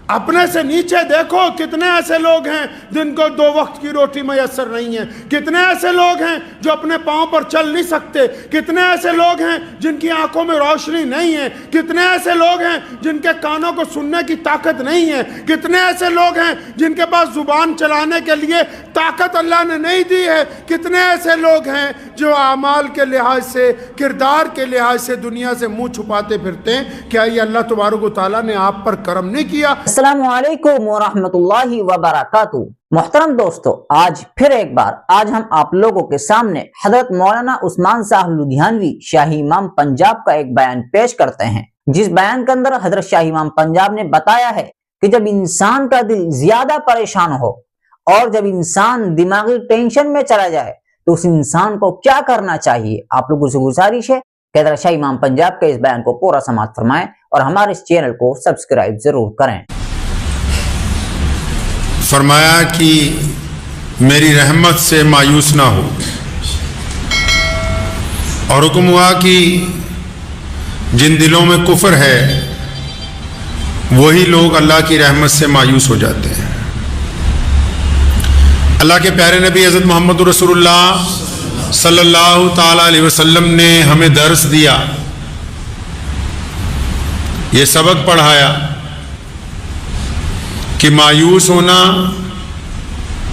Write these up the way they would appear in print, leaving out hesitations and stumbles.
اپنے سے نیچے دیکھو کتنے ایسے لوگ ہیں جن کو 2 وقت کی روٹی میسر نہیں ہے، کتنے ایسے لوگ ہیں جو اپنے پاؤں پر چل نہیں سکتے، کتنے ایسے لوگ ہیں جن کی آنکھوں میں روشنی نہیں ہے، کتنے ایسے لوگ ہیں جن کے کانوں کو سننے کی طاقت نہیں ہے، کتنے ایسے لوگ ہیں جن کے پاس زبان چلانے کے لیے طاقت اللہ نے نہیں دی ہے، کتنے ایسے لوگ ہیں جو اعمال کے لحاظ سے، کردار کے لحاظ سے دنیا سے منہ چھپاتے پھرتے ہیں۔ کیا یہ اللہ تبارک و تعالیٰ نے آپ پر کرم نہیں کیا؟ السلام علیکم ورحمۃ اللہ وبرکاتہ۔ محترم دوستو، آج پھر ایک بار ہم آپ لوگوں کے سامنے حضرت مولانا عثمان صاحب لدھیانوی شاہی امام پنجاب کا ایک بیان پیش کرتے ہیں، جس بیان کے اندر حضرت شاہی امام پنجاب نے بتایا ہے کہ جب انسان کا دل زیادہ پریشان ہو اور جب انسان دماغی ٹینشن میں چلا جائے تو اس انسان کو کیا کرنا چاہیے۔ آپ لوگوں سے گزارش ہے کہ حضرت شاہی امام پنجاب کے اس بیان کو پورا سماعت فرمائیں اور ہمارے اس چینل کو سبسکرائب ضرور کریں۔ فرمایا کہ میری رحمت سے مایوس نہ ہو، اور حکم ہوا کہ جن دلوں میں کفر ہے وہی لوگ اللہ کی رحمت سے مایوس ہو جاتے ہیں۔ اللہ کے پیارے نبی حضرت محمد رسول اللہ صلی اللہ تعالی علیہ وسلم نے ہمیں درس دیا، یہ سبق پڑھایا کہ مایوس ہونا،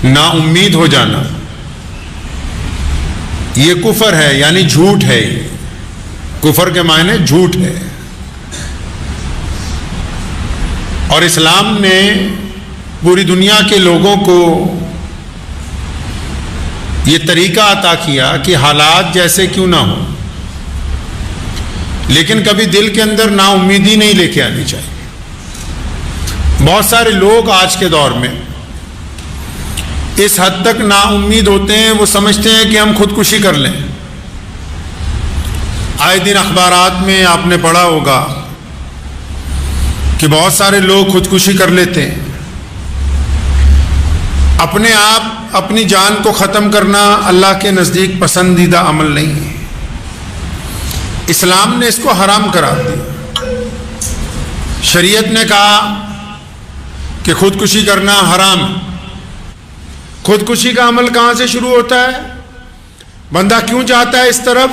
نا امید ہو جانا، یہ کفر ہے، یعنی جھوٹ ہے۔ کفر کے معنی جھوٹ ہے، اور اسلام نے پوری دنیا کے لوگوں کو یہ طریقہ عطا کیا کہ حالات جیسے کیوں نہ ہو، لیکن کبھی دل کے اندر نا امیدی نہیں لے کے آنی چاہیے۔ بہت سارے لوگ آج کے دور میں اس حد تک نا امید ہوتے ہیں، وہ سمجھتے ہیں کہ ہم خودکشی کر لیں۔ آئے دن اخبارات میں آپ نے پڑھا ہوگا کہ بہت سارے لوگ خودکشی کر لیتے ہیں۔ اپنے آپ اپنی جان کو ختم کرنا اللہ کے نزدیک پسندیدہ عمل نہیں ہے، اسلام نے اس کو حرام قرار دیا۔ شریعت نے کہا کہ خودکشی کرنا حرام۔ خودکشی کا عمل کہاں سے شروع ہوتا ہے؟ بندہ کیوں جاتا ہے اس طرف؟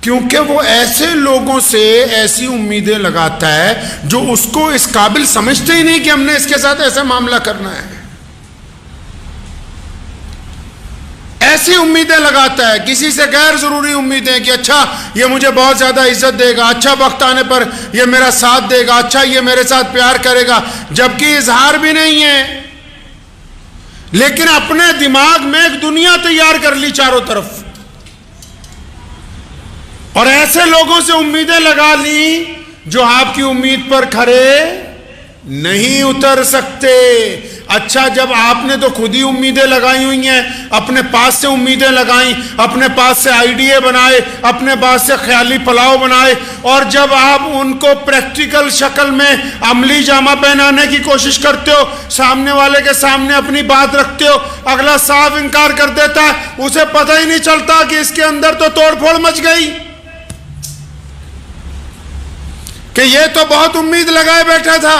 کیونکہ وہ ایسے لوگوں سے ایسی امیدیں لگاتا ہے جو اس کو اس قابل سمجھتے ہی نہیں کہ ہم نے اس کے ساتھ ایسا معاملہ کرنا ہے۔ ایسی امیدیں لگاتا ہے، کسی سے غیر ضروری امیدیں کہ اچھا یہ مجھے بہت زیادہ عزت دے گا، اچھا وقت آنے پر یہ میرا ساتھ دے گا، اچھا یہ میرے ساتھ پیار کرے گا، جبکہ اظہار بھی نہیں ہے، لیکن اپنے دماغ میں ایک دنیا تیار کر لی چاروں طرف، اور ایسے لوگوں سے امیدیں لگا لی جو آپ کی امید پر کھرے نہیں اتر سکتے۔ اچھا، جب آپ نے تو خود ہی امیدیں لگائی ہوئی ہیں، اپنے پاس سے امیدیں لگائیں، اپنے پاس سے آئیڈیا بنائے، اپنے پاس سے خیالی پلاؤ بنائے، اور جب آپ ان کو پریکٹیکل شکل میں عملی جامہ پہنانے کی کوشش کرتے ہو، سامنے والے کے سامنے اپنی بات رکھتے ہو، اگلا صاف انکار کر دیتا ہے، اسے پتہ ہی نہیں چلتا کہ اس کے اندر تو توڑ پھوڑ مچ گئی، کہ یہ تو بہت امید لگائے بیٹھا تھا۔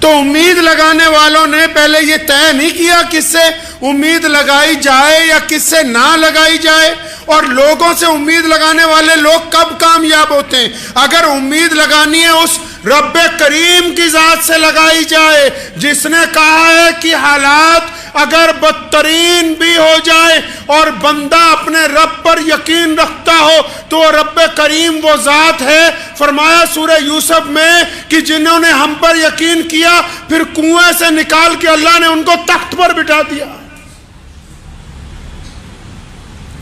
تو امید لگانے والوں نے پہلے یہ طے نہیں کیا کس سے امید لگائی جائے یا کس سے نہ لگائی جائے، اور لوگوں سے امید لگانے والے لوگ کب کامیاب ہوتے ہیں؟ اگر امید لگانی ہے اس رب کریم کی ذات سے لگائی جائے، جس نے کہا ہے کہ حالات اگر بدترین بھی ہو جائے اور بندہ اپنے رب پر یقین رکھتا ہو تو رب کریم وہ ذات ہے۔ فرمایا سورہ یوسف میں کہ جنہوں نے ہم پر یقین کیا پھر کنویں سے نکال کے اللہ نے ان کو تخت پر بٹھا دیا۔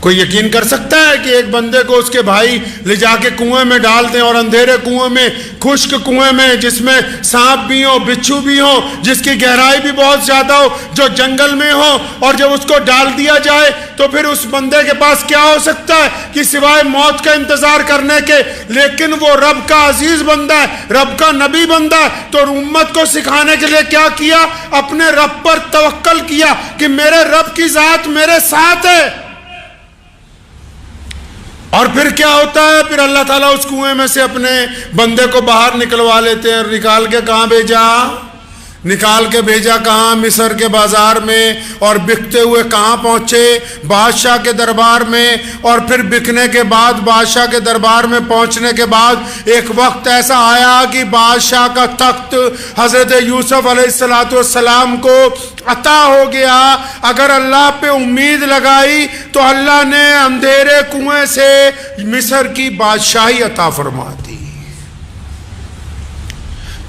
کوئی یقین کر سکتا ہے کہ ایک بندے کو اس کے بھائی لے جا کے کنویں میں ڈال دیں، اور اندھیرے کنویں میں، خشک کنویں میں، جس میں سانپ بھی ہو، بچھو بھی ہو، جس کی گہرائی بھی بہت زیادہ ہو، جو جنگل میں ہو، اور جب اس کو ڈال دیا جائے تو پھر اس بندے کے پاس کیا ہو سکتا ہے کہ سوائے موت کا انتظار کرنے کے؟ لیکن وہ رب کا عزیز بندہ ہے، رب کا نبی بندہ ہے، تو امت کو سکھانے کے لیے کیا کیا؟ اپنے رب پر توکل کیا کہ میرے رب کی ذات میرے ساتھ ہے۔ اور پھر کیا ہوتا ہے؟ پھر اللہ تعالیٰ اس کنویں میں سے اپنے بندے کو باہر نکلوا لیتے ہیں، اور نکال کے کہاں بھیجا؟ نکال کے بھیجا کہاں؟ مصر کے بازار میں، اور بکتے ہوئے کہاں پہنچے؟ بادشاہ کے دربار میں، اور پھر بکنے کے بعد بادشاہ کے دربار میں پہنچنے کے بعد ایک وقت ایسا آیا کہ بادشاہ کا تخت حضرت یوسف علیہ السلام کو عطا ہو گیا۔ اگر اللہ پہ امید لگائی تو اللہ نے اندھیرے کنویں سے مصر کی بادشاہی عطا فرما دی۔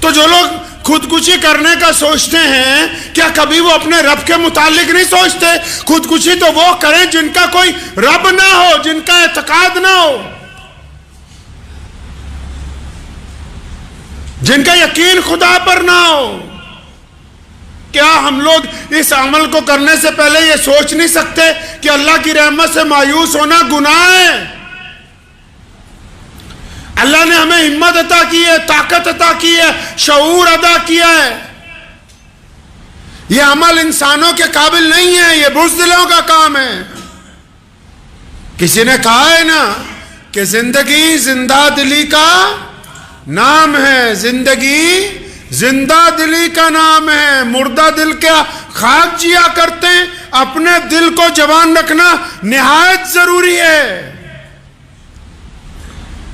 تو جو لوگ خودکشی کرنے کا سوچتے ہیں، کیا کبھی وہ اپنے رب کے متعلق نہیں سوچتے؟ خودکشی تو وہ کریں جن کا کوئی رب نہ ہو، جن کا اعتقاد نہ ہو، جن کا یقین خدا پر نہ ہو۔ کیا ہم لوگ اس عمل کو کرنے سے پہلے یہ سوچ نہیں سکتے کہ اللہ کی رحمت سے مایوس ہونا گناہ ہے؟ اللہ نے ہمیں ہمت عطا کی ہے، طاقت عطا کی ہے، شعور عطا کیا ہے۔ یہ عمل انسانوں کے قابل نہیں ہے، یہ بزدلوں کا کام ہے۔ کسی نے کہا ہے نا کہ زندگی زندہ دلی کا نام ہے، زندگی زندہ دلی کا نام ہے۔ مردہ دل کیا خاک جیا کرتے ہیں؟ اپنے دل کو جوان رکھنا نہایت ضروری ہے۔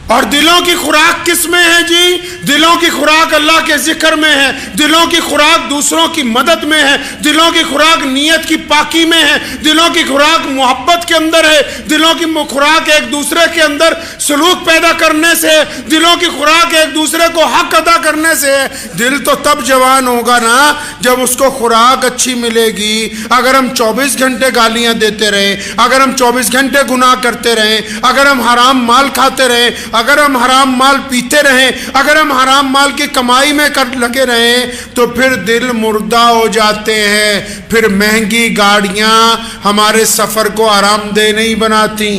اور دلوں کی خوراک کس میں ہے جی؟ دلوں کی خوراک اللہ کے ذکر میں ہے، دلوں کی خوراک دوسروں کی مدد میں ہے، دلوں کی خوراک نیت کی پاکی میں ہے، دلوں کی خوراک محبت کے اندر ہے، دلوں کی خوراک ایک دوسرے کے اندر سلوک پیدا کرنے سے ہے، دلوں کی خوراک ایک دوسرے کو حق ادا کرنے سے ہے۔ دل تو تب جوان ہوگا نا جب اس کو خوراک اچھی ملے گی۔ اگر ہم 24 گھنٹے گالیاں دیتے رہیں، اگر ہم 24 گھنٹے گناہ کرتے رہیں، اگر ہم حرام مال کھاتے رہیں، اگر ہم حرام مال پیتے رہیں، اگر ہم حرام مال کی کمائی میں لگے رہیں، تو پھر دل مردہ ہو جاتے ہیں۔ پھر مہنگی گاڑیاں ہمارے سفر کو آرام دہ نہیں بناتی،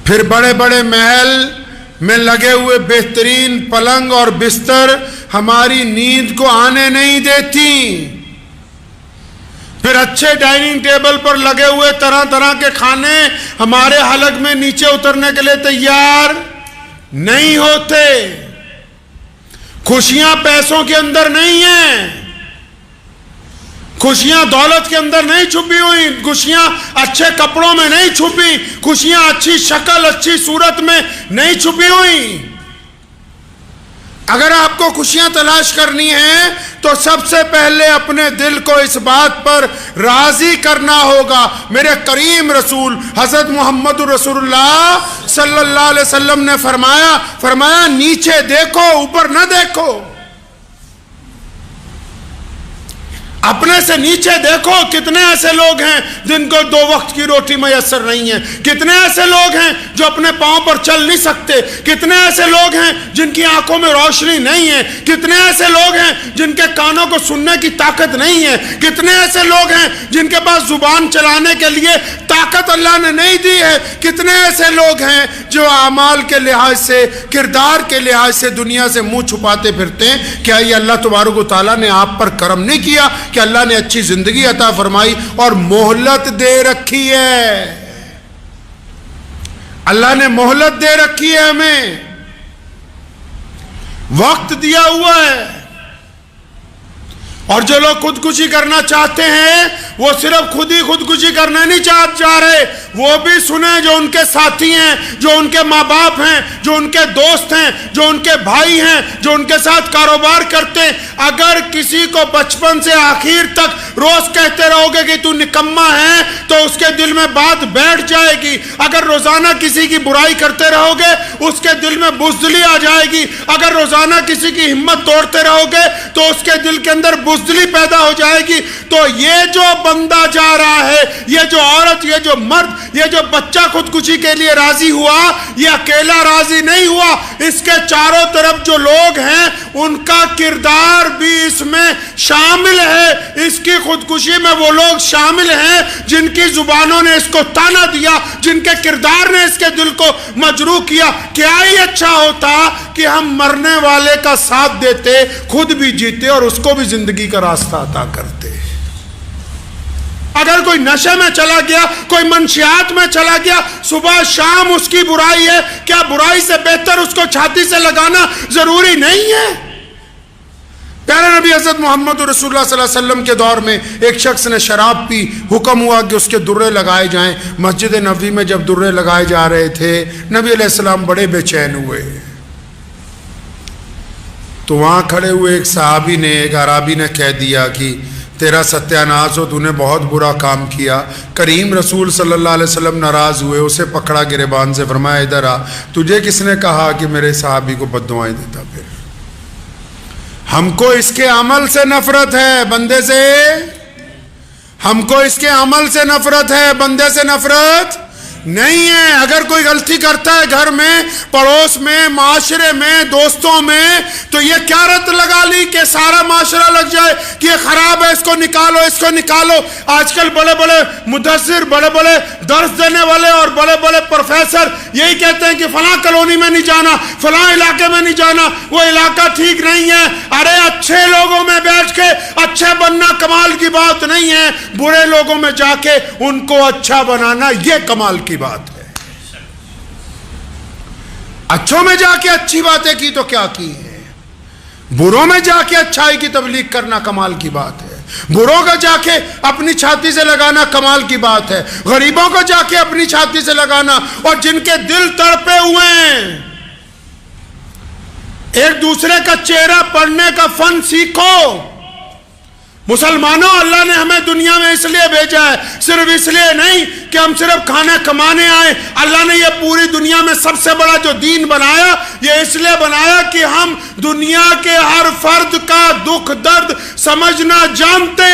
پھر بڑے بڑے محل میں لگے ہوئے بہترین پلنگ اور بستر ہماری نیند کو آنے نہیں دیتی، پھر اچھے ڈائننگ ٹیبل پر لگے ہوئے طرح طرح کے کھانے ہمارے حلق میں نیچے اترنے کے لیے تیار نہیں ہوتے۔ خوشیاں پیسوں کے اندر نہیں ہیں، خوشیاں دولت کے اندر نہیں چھپی ہوئی، خوشیاں اچھے کپڑوں میں نہیں چھپی، خوشیاں اچھی شکل اچھی صورت میں نہیں چھپی ہوئی۔ اگر آپ کو خوشیاں تلاش کرنی ہیں تو سب سے پہلے اپنے دل کو اس بات پر راضی کرنا ہوگا۔ میرے کریم رسول حضرت محمد رسول اللہ صلی اللہ علیہ وسلم نے فرمایا نیچے دیکھو اوپر نہ دیکھو، اپنے سے نیچے دیکھو۔ کتنے ایسے لوگ ہیں جن کو 2 وقت کی روٹی میسر نہیں ہے، کتنے ایسے لوگ ہیں جو اپنے پاؤں پر چل نہیں سکتے، کتنے ایسے لوگ ہیں جن کی آنکھوں میں روشنی نہیں ہے، کتنے ایسے لوگ ہیں جن کے کانوں کو سننے کی طاقت نہیں ہے، کتنے ایسے لوگ ہیں جن کے پاس زبان چلانے کے لیے طاقت اللہ نے نہیں دی ہے، کتنے ایسے لوگ ہیں جو اعمال کے لحاظ سے کردار کے لحاظ سے دنیا سے منہ چھپاتے پھرتے ہیں۔ کیا یہ اللہ تبارک و تعالیٰ نے آپ پر کرم نہیں کیا کہ اللہ نے اچھی زندگی عطا فرمائی اور مہلت دے رکھی ہے؟ اللہ نے مہلت دے رکھی ہے، ہمیں وقت دیا ہوا ہے۔ اور جو لوگ خودکشی کرنا چاہتے ہیں وہ صرف خود ہی خودکشی کرنا نہیں چاہ رہے، وہ بھی سنیں جو ان کے ساتھی ہیں، جو ان کے ماں باپ ہیں، جو ان کے دوست ہیں، جو ان کے بھائی ہیں، جو ان کے ساتھ کاروبار کرتے ہیں۔ اگر کسی کو بچپن سے آخر تک روز کہتے رہو گے کہ تو نکما ہے تو اس کے دل میں بات بیٹھ جائے گی۔ اگر روزانہ کسی کی برائی کرتے رہو گے اس کے دل میں بزدلی آ جائے گی۔ اگر روزانہ کسی کی ہمت توڑتے رہو گے تو اس کے دل کے اندر بزدلی پیدا ہو جائے گی۔ تو یہ جو بندہ جا رہا ہے، یہ جو عورت، یہ جو مرد، یہ جو بچہ خودکشی کے لیے راضی ہوا، یہ اکیلا راضی نہیں ہوا، اس کے چاروں طرف جو لوگ ہیں ان کا کردار بھی اس میں شامل ہے۔ اس کی خودکشی میں وہ لوگ شامل ہیں جن کی زبانوں نے اس کو تانا دیا، جن کے کردار نے اس کے دل کو مجروح کیا۔ کیا ہی اچھا ہوتا کہ ہم مرنے والے کا ساتھ دیتے، خود بھی جیتے اور اس کو بھی زندگی کا راستہ عطا کرتے۔ اگر کوئی نشے میں چلا گیا، کوئی منشیات میں چلا گیا، صبح شام اس کی برائی ہے، کیا برائی سے بہتر اس کو چھاتی سے لگانا ضروری نہیں ہے؟ پیارے نبی حضرت محمد رسول اللہ صلی اللہ علیہ وسلم کے دور میں ایک شخص نے شراب پی، حکم ہوا کہ اس کے درے لگائے جائیں۔ مسجد نبوی میں جب درے لگائے جا رہے تھے، نبی علیہ السلام بڑے بے چین ہوئے، تو وہاں کھڑے ہوئے ایک صحابی نے، ایک عرابی نے کہہ دیا کہ تیرا ستیہ ناز ہو، تو نے بہت برا کام کیا۔ کریم رسول صلی اللہ علیہ وسلم ناراض ہوئے، اسے پکڑا گریبان سے، فرمایا ادھر آ، تجھے کس نے کہا کہ میرے صحابی کو بد دعائیں دیتا؟ پھر ہم کو اس کے عمل سے نفرت ہے، بندے سے، ہم کو اس کے عمل سے نفرت ہے، بندے سے نفرت نہیں ہے۔ اگر کوئی غلطی کرتا ہے گھر میں، پڑوس میں، معاشرے میں، دوستوں میں، تو یہ کیا رت لگا لی کہ سارا معاشرہ لگ جائے کہ یہ خراب ہے، اس کو نکالو، اس کو نکالو۔ آج کل بڑے بڑے مدثر، بڑے بڑے درس دینے والے اور بڑے بڑے پروفیسر یہی کہتے ہیں کہ فلاں کالونی میں نہیں جانا، فلاں علاقے میں نہیں جانا، وہ علاقہ ٹھیک نہیں ہے۔ ارے اچھے لوگوں میں بیٹھ کے اچھے بننا کمال کی بات نہیں ہے، برے لوگوں میں جا کے ان کو اچھا بنانا یہ کمال کی بات ہے۔ اچھوں میں جا کے اچھی باتیں کی تو کیا کی ہے، بروں میں جا کے اچھائی کی تبلیغ کرنا کمال کی بات ہے، بروں کا جا کے اپنی چھاتی سے لگانا کمال کی بات ہے، غریبوں کو جا کے اپنی چھاتی سے لگانا، اور جن کے دل تڑپے ہوئے ہیں، ایک دوسرے کا چہرہ پڑھنے کا فن سیکھو۔ مسلمانوں، اللہ نے ہمیں دنیا میں اس لیے بھیجا ہے، صرف اس لیے نہیں کہ ہم صرف کھانے کمانے آئے۔ اللہ نے یہ پوری دنیا میں سب سے بڑا جو دین بنایا، یہ اس لیے بنایا کہ ہم دنیا کے ہر فرد کا دکھ درد سمجھنا جانتے۔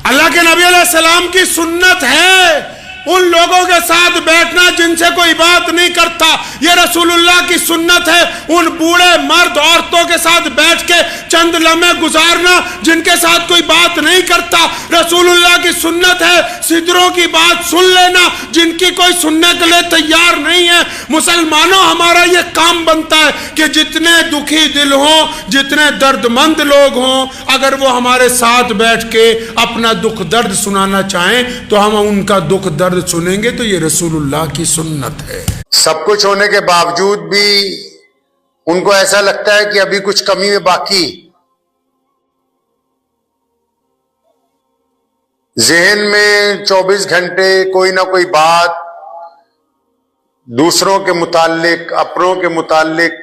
اللہ کے نبی علیہ السلام کی سنت ہے ان لوگوں کے ساتھ بیٹھنا جن سے کوئی بات نہیں کرتا، یہ رسول اللہ کی سنت ہے ان بوڑھے مرد عورتوں کے ساتھ بیٹھ کے چند لمحے گزارنا جن کے ساتھ کوئی بات نہیں کرتا، رسول اللہ کی سنت ہے سدروں کی بات سن لینا جن کی کوئی سننے کے لیے تیار نہیں ہے۔ مسلمانوں، ہمارا یہ کام بنتا ہے کہ جتنے دکھی دل ہوں، جتنے درد مند لوگ ہوں، اگر وہ ہمارے ساتھ بیٹھ کے اپنا دکھ درد سنانا چاہیں تو ہم ان کا دکھ درد سنیں گے، تو یہ رسول اللہ کی سنت ہے۔ سب کچھ ہونے کے باوجود بھی ان کو ایسا لگتا ہے کہ ابھی کچھ کمی ہے باقی، ذہن میں 24 گھنٹے کوئی نہ کوئی بات دوسروں کے متعلق، اپنوں کے متعلق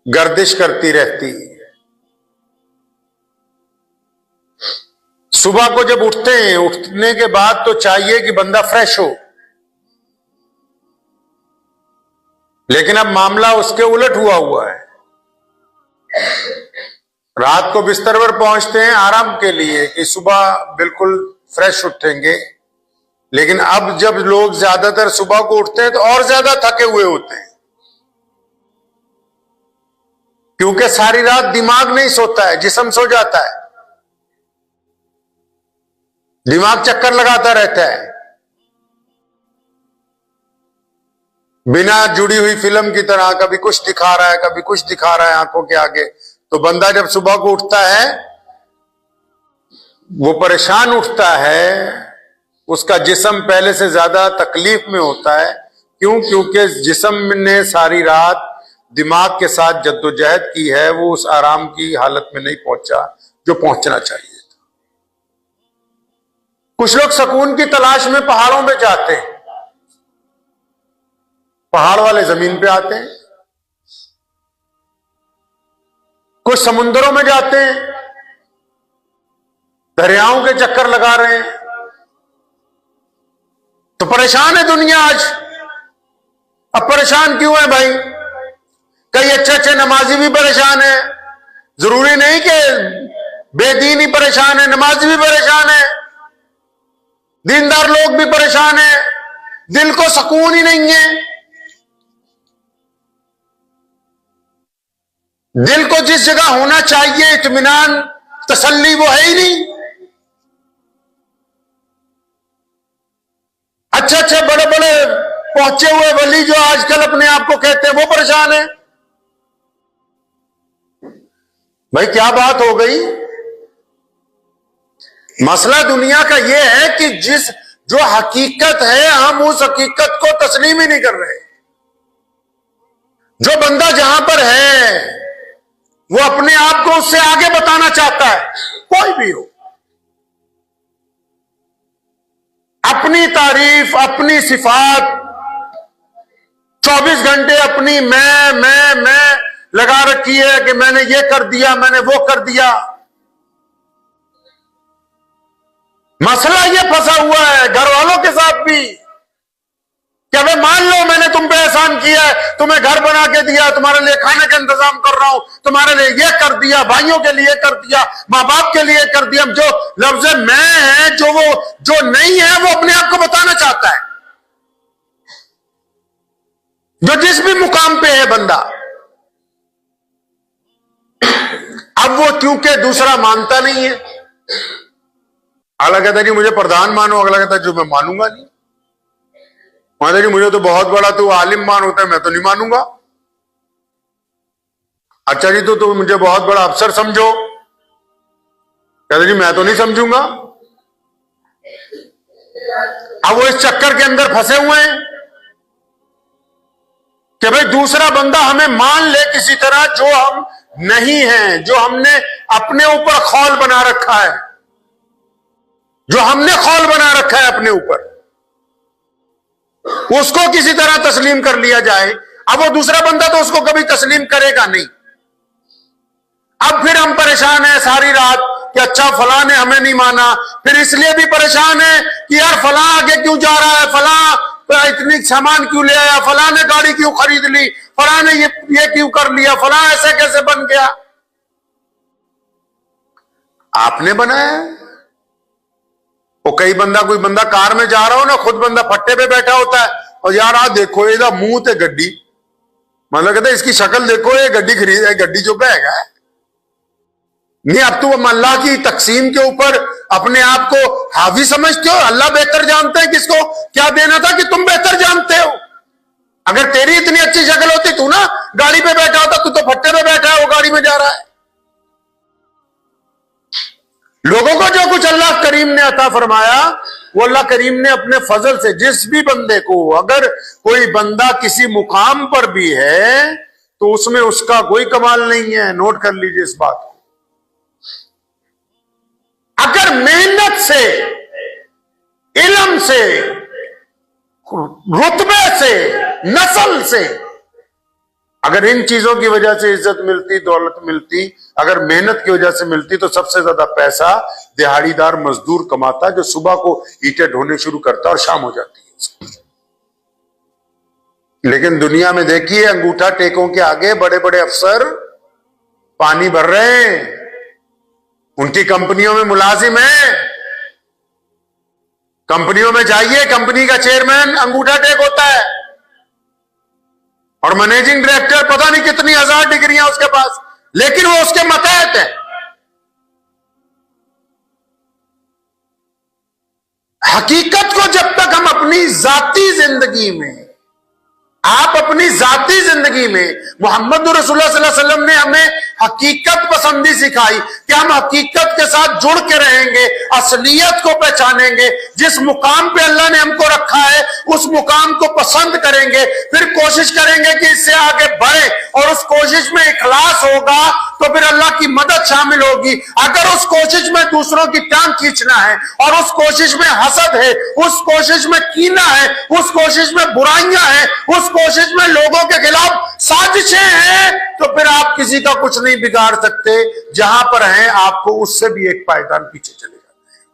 گردش کرتی رہتی۔ صبح کو جب اٹھتے ہیں، اٹھنے کے بعد تو چاہیے کہ بندہ فریش ہو، لیکن اب معاملہ اس کے الٹ ہوا ہے۔ رات کو بستر پر پہنچتے ہیں آرام کے لیے کہ صبح بالکل فریش اٹھیں گے، لیکن اب جب لوگ زیادہ تر صبح کو اٹھتے ہیں تو اور زیادہ تھکے ہوئے ہوتے ہیں، کیونکہ ساری رات دماغ نہیں سوتا ہے، جسم سو جاتا ہے، دماغ چکر لگاتا رہتا ہے، بنا جڑی ہوئی فلم کی طرح کبھی کچھ دکھا رہا ہے، کبھی کچھ دکھا رہا ہے آنکھوں کے آگے۔ تو بندہ جب صبح کو اٹھتا ہے وہ پریشان اٹھتا ہے، اس کا جسم پہلے سے زیادہ تکلیف میں ہوتا ہے۔ کیوں؟ کیونکہ جسم نے ساری رات دماغ کے ساتھ جدوجہد کی ہے، وہ اس آرام کی حالت میں نہیں پہنچا جو پہنچنا چاہیے۔ کچھ لوگ سکون کی تلاش میں پہاڑوں میں جاتے ہیں، پہاڑ والے زمین پہ آتے ہیں، کچھ سمندروں میں جاتے ہیں، دریاؤں کے چکر لگا رہے ہیں۔ تو پریشان ہے دنیا آج۔ اب پریشان کیوں ہے بھائی؟ کئی اچھے نمازی بھی پریشان ہیں، ضروری نہیں کہ بے دین ہی پریشان ہے، نمازی بھی پریشان ہے، دیندار لوگ بھی پریشان ہیں، دل کو سکون ہی نہیں ہے، دل کو جس جگہ ہونا چاہیے اطمینان، تسلی، وہ ہے ہی نہیں۔ اچھے بڑے بڑے پہنچے ہوئے ولی جو آج کل اپنے آپ کو کہتے ہیں وہ پریشان ہیں۔ بھائی کیا بات ہو گئی؟ مسئلہ دنیا کا یہ ہے کہ جو حقیقت ہے ہم اس حقیقت کو تسلیم ہی نہیں کر رہے. جو بندہ جہاں پر ہے وہ اپنے آپ کو اس سے آگے بتانا چاہتا ہے، کوئی بھی ہو، اپنی تعریف، اپنی صفات، 24 گھنٹے اپنی میں لگا رکھی ہے کہ میں نے یہ کر دیا، میں نے وہ کر دیا. مسئلہ یہ پھنسا ہوا ہے گھر والوں کے ساتھ بھی کہ ابھی مان لو میں نے تم پہ احسان کیا ہے، تمہیں گھر بنا کے دیا، تمہارے لیے کھانے کا انتظام کر رہا ہوں، تمہارے لیے یہ کر دیا، بھائیوں کے لیے کر دیا، ماں باپ کے لیے کر دیا. جو لفظ میں ہے جو نہیں ہے وہ اپنے آپ کو بتانا چاہتا ہے، جو جس بھی مقام پہ ہے بندہ. اب وہ کیونکہ دوسرا مانتا نہیں ہے، اگلا کہتا ہے کہ مجھے پردھان مانو، اگلا کہتا ہے جو میں مانوں گا نہیں. کہتا ہے کہ مجھے تو بہت بڑا تو عالم مان ہوتا ہے، میں تو نہیں مانوں گا. اچھا جی تو مجھے بہت بڑا افسر سمجھو، کہتا ہے جی میں تو نہیں سمجھوں گا. اب وہ اس چکر کے اندر پھنسے ہوئے ہیں کہ بھئی دوسرا بندہ ہمیں مان لے کسی طرح جو ہم نہیں ہیں، جو ہم نے اپنے اوپر خول بنا رکھا ہے، جو ہم نے خول بنا رکھا ہے اپنے اوپر، اس کو کسی طرح تسلیم کر لیا جائے. اب وہ دوسرا بندہ تو اس کو کبھی تسلیم کرے گا نہیں. اب پھر ہم پریشان ہیں ساری رات کہ اچھا فلاں نے ہمیں نہیں مانا، پھر اس لیے بھی پریشان ہے کہ یار فلاں آگے کیوں جا رہا ہے، فلاں اتنی سامان کیوں لے آیا، فلاں نے گاڑی کیوں خرید لی، فلاں نے یہ کیوں کر لیا، فلاں ایسے کیسے بن گیا. آپ نے بنایا. وہ کوئی بندہ کار میں جا رہا ہو نا، خود بندہ پھٹے پہ بیٹھا ہوتا ہے اور یار آ دیکھو یہ منہ تے گڈی، مطلب کہتا ہے اس کی شکل دیکھو، یہ گڈی خرید ہے، گڈی جو بہے گا نہیں. اب تم اللہ کی تقسیم کے اوپر اپنے آپ کو حاوی سمجھتے ہو. اللہ بہتر جانتے ہیں کس کو کیا دینا تھا کہ تم بہتر جانتے ہو. اگر تیری اتنی اچھی شکل ہوتی تو نا گاڑی پہ بیٹھا ہوتا، تو پھٹے پہ بیٹھا ہے، وہ گاڑی میں جا رہا ہے. لوگوں کو جو کچھ اللہ کریم نے عطا فرمایا وہ اللہ کریم نے اپنے فضل سے جس بھی بندے کو، اگر کوئی بندہ کسی مقام پر بھی ہے تو اس میں اس کا کوئی کمال نہیں ہے. نوٹ کر لیجئے اس بات کو. اگر محنت سے، علم سے، رتبے سے، نسل سے، اگر ان چیزوں کی وجہ سے عزت ملتی، دولت ملتی، اگر محنت کی وجہ سے ملتی، تو سب سے زیادہ پیسہ دہاڑی دار مزدور کماتا جو صبح کو اینٹیں ڈھونے شروع کرتا اور شام ہو جاتی ہے. لیکن دنیا میں دیکھیے انگوٹھا ٹیکوں کے آگے بڑے بڑے افسر پانی بھر رہے ہیں، ان کی کمپنیوں میں ملازم ہیں. کمپنیوں میں جائیے، کمپنی کا چیئرمین انگوٹھا ٹیک ہوتا ہے اور مینیجنگ ڈائریکٹر پتہ نہیں کتنی ہزار ڈگریاں اس کے پاس، لیکن وہ اس کے ماتحت ہے. حقیقت کو جب تک ہم اپنی ذاتی زندگی میں، آپ اپنی ذاتی زندگی میں، محمد رسول اللہ صلی اللہ علیہ وسلم نے ہمیں حقیقت پسندی سکھائی کہ ہم حقیقت کے ساتھ جڑ کے رہیں گے، اصلیت کو پہچانیں گے، جس مقام پہ اللہ نے ہم کو رکھا ہے اس مقام کو پسند کریں گے، پھر کوشش کریں گے کہ اس سے آگے بڑھیں، اور اس کوشش میں اخلاص ہوگا تو پھر اللہ کی مدد شامل ہوگی. اگر اس کوشش میں دوسروں کی ٹانگ کھینچنا ہے، اور اس کوشش میں حسد ہے، اس کوشش میں کینہ ہے، اس کوشش میں برائیاں ہیں، اس کوشش میں لوگوں کے خلاف سازشیں ہیں، تو پھر آپ کسی کا کچھ نہیں بگاڑ سکتے. جہاں پر ہیں آپ کو اس سے بھی ایک پائیدان پیچھے چلے جاتے ہیں.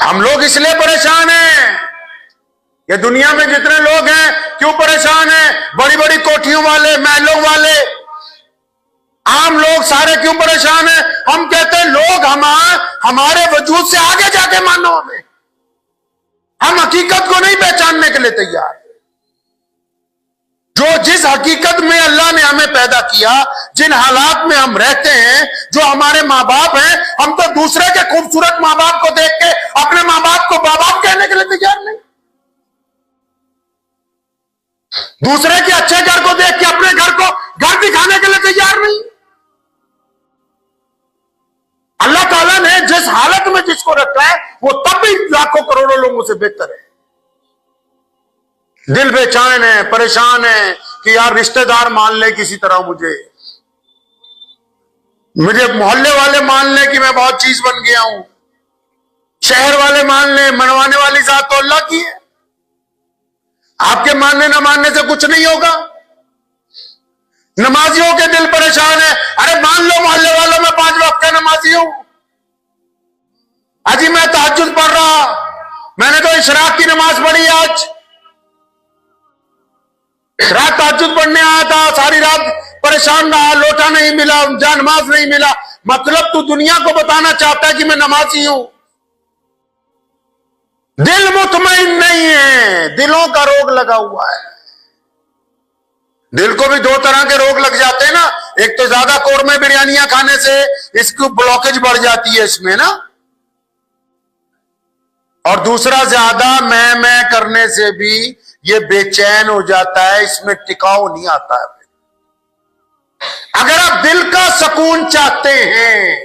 ہم لوگ اس لیے پریشان ہیں، یہ دنیا میں جتنے لوگ ہیں کیوں پریشان ہیں؟ بڑی بڑی کوٹھیوں والے، محلوں والے، عام لوگ سارے کیوں پریشان ہیں؟ ہم کہتے ہیں لوگ ہمارے وجود سے آگے جا کے مانو ہمیں. ہم حقیقت کو نہیں پہچاننے کے لیے تیار. جو جس حقیقت میں اللہ نے ہمیں پیدا کیا، جن حالات میں ہم رہتے ہیں، جو ہمارے ماں باپ ہیں، ہم تو دوسرے کے خوبصورت ماں باپ کو دیکھ کے اپنے ماں باپ کو باپ کہنے کے لیے تیار نہیں. دوسرے کے اچھے گھر کو دیکھ کے اپنے گھر کو گھر دکھانے کے لیے تیار نہیں. اللہ تعالیٰ لوگوں سے بہتر ہے. دل بے چین ہے, پریشان ہے کہ یار رشتہ دار مان لے کسی طرح, مجھے محلے والے مان لے کہ میں بہت چیز بن گیا ہوں, شہر والے مان لیں, منوانے والی ذات تو اللہ کی ہے. آپ کے ماننے نہ ماننے سے کچھ نہیں ہوگا. نمازیوں کے دل پریشان ہے, ارے مان لو محلے والوں میں 5 وقت کا نمازی ہوں, اجی میں تہجد پڑھ رہا, میں نے تو اشراق کی نماز پڑھی آج, رات تہجد پڑھنے آیا تھا, ساری رات پریشان رہا, لوٹا نہیں ملا, جان نماز نہیں ملا. مطلب تو دنیا کو بتانا چاہتا ہے کہ میں نمازی ہوں. دل مطمئن نہیں ہے, دلوں کا روگ لگا ہوا ہے. دل کو بھی 2 طرح کے روگ لگ جاتے ہیں نا, ایک تو زیادہ قورمے بریانیاں کھانے سے اس کی بلاکیج بڑھ جاتی ہے اس میں نا, اور دوسرا زیادہ میں کرنے سے بھی یہ بے چین ہو جاتا ہے, اس میں ٹکاؤ نہیں آتا ہے. اگر آپ دل کا سکون چاہتے ہیں,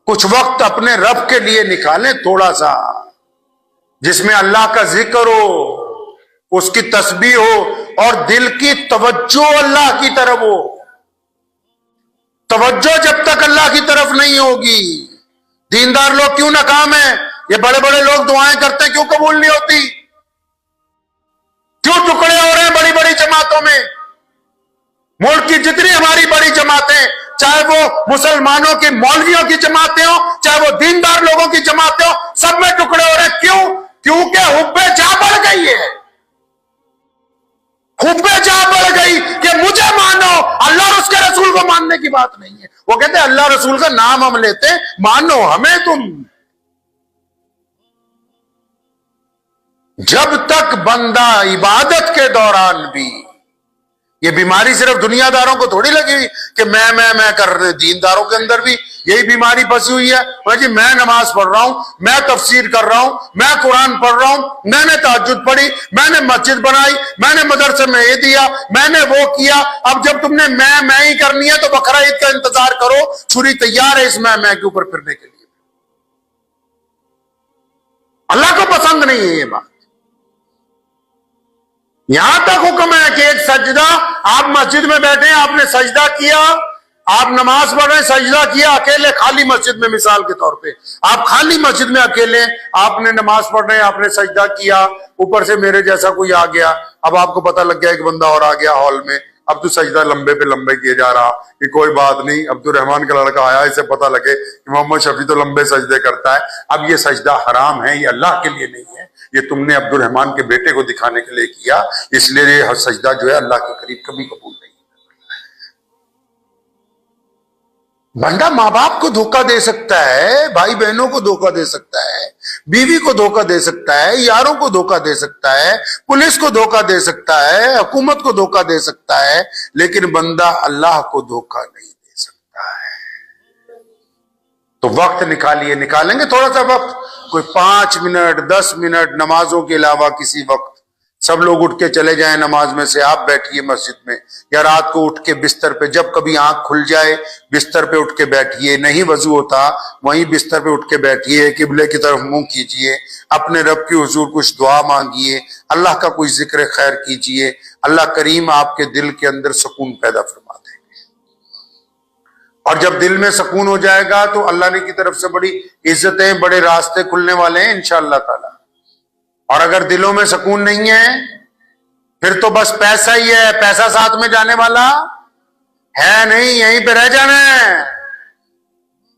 کچھ وقت اپنے رب کے لیے نکالیں تھوڑا سا, جس میں اللہ کا ذکر ہو, اس کی تسبیح ہو, اور دل کی توجہ اللہ کی طرف ہو. توجہ جب تک اللہ کی طرف نہیں ہوگی, دیندار لوگ کیوں ناکام ہیں, یہ بڑے بڑے لوگ دعائیں کرتے ہیں کیوں قبول نہیں ہوتی, کیوں ٹکڑے ہو رہے ہیں بڑی بڑی جماعتوں میں. ملک کی جتنی ہماری بڑی جماعتیں, چاہے وہ مسلمانوں کی مولویوں کی جماعتیں ہوں, چاہے وہ دیندار لوگوں کی جماعتیں ہوں, سب میں ٹکڑے ہو رہے ہیں. کیوں؟ کیونکہ حب جا بڑھ گئی ہے, حب جا بڑھ گئی کہ مجھے مانو, اللہ اور اس کے رسول کو ماننے کی بات نہیں ہے. وہ کہتے ہیں اللہ رسول کا نام ہم لیتے ہیں, مانو ہمیں تم. جب تک بندہ عبادت کے دوران بھی, یہ بیماری صرف دنیا داروں کو تھوڑی لگی کہ میں کر رہے, دینداروں کے اندر بھی یہی بیماری پھنسی ہوئی ہے. جی میں نماز پڑھ رہا ہوں, میں تفسیر کر رہا ہوں, میں قرآن پڑھ رہا ہوں, میں نے تہجد پڑھی, میں نے مسجد بنائی, میں نے مدرسے میں یہ دیا, میں نے وہ کیا. اب جب تم نے میں ہی کرنی ہے تو بقرہ عید کا انتظار کرو, چھری تیار ہے اس میں کے اوپر پھرنے کے لیے. اللہ کو پسند نہیں ہے یہ بات. یہاں تک حکم ہے کہ ایک سجدہ, آپ مسجد میں بیٹھے, آپ نے سجدہ کیا, آپ نماز پڑھ رہے ہیں, سجدہ کیا اکیلے خالی مسجد میں, مثال کے طور پہ آپ خالی مسجد میں اکیلے, آپ نے نماز پڑھ رہے ہیں, آپ نے سجدہ کیا, اوپر سے میرے جیسا کوئی آ گیا, اب آپ کو پتہ لگ گیا ایک بندہ اور آ گیا ہال میں, اب تو سجدہ لمبے پہ لمبے کیے جا رہا کہ کوئی بات نہیں, عبد الرحمان کا لڑکا آیا, اسے پتہ لگے کہ محمد شفیع تو لمبے سجدے کرتا ہے. اب یہ سجدہ حرام ہے, یہ اللہ کے لیے نہیں ہے, یہ تم نے عبد الرحمان کے بیٹے کو دکھانے کے لیے کیا, اس لیے یہ سجدہ جو ہے اللہ کے قریب کبھی قبول نہیں. بندہ ماں باپ کو دھوکہ دے سکتا ہے, بھائی بہنوں کو دھوکہ دے سکتا ہے, بیوی کو دھوکہ دے سکتا ہے, یاروں کو دھوکہ دے سکتا ہے, پولیس کو دھوکہ دے سکتا ہے, حکومت کو دھوکہ دے سکتا ہے, لیکن بندہ اللہ کو دھوکہ نہیں دے سکتا ہے. تو وقت نکالیے, نکالیں گے تھوڑا سا وقت, کوئی 5 منٹ 10 منٹ نمازوں کے علاوہ کسی وقت, سب لوگ اٹھ کے چلے جائیں نماز میں سے, آپ بیٹھیے مسجد میں, یا رات کو اٹھ کے بستر پہ, جب کبھی آنکھ کھل جائے بستر پہ اٹھ کے بیٹھیے, نہیں وضو ہوتا وہیں بستر پہ اٹھ کے بیٹھیے, قبلے کی طرف منہ کیجئے, اپنے رب کی حضور کچھ دعا مانگیے, اللہ کا کوئی ذکر خیر کیجئے, اللہ کریم آپ کے دل کے اندر سکون پیدا فرما دیں گے. اور جب دل میں سکون ہو جائے گا تو اللہ نے کی طرف سے بڑی عزتیں, بڑے راستے کھلنے والے ہیں انشاءاللہ تعالی. اور اگر دلوں میں سکون نہیں ہے پھر تو بس پیسہ ہی ہے, پیسہ ساتھ میں جانے والا ہے نہیں, یہیں پہ رہ جانا ہے,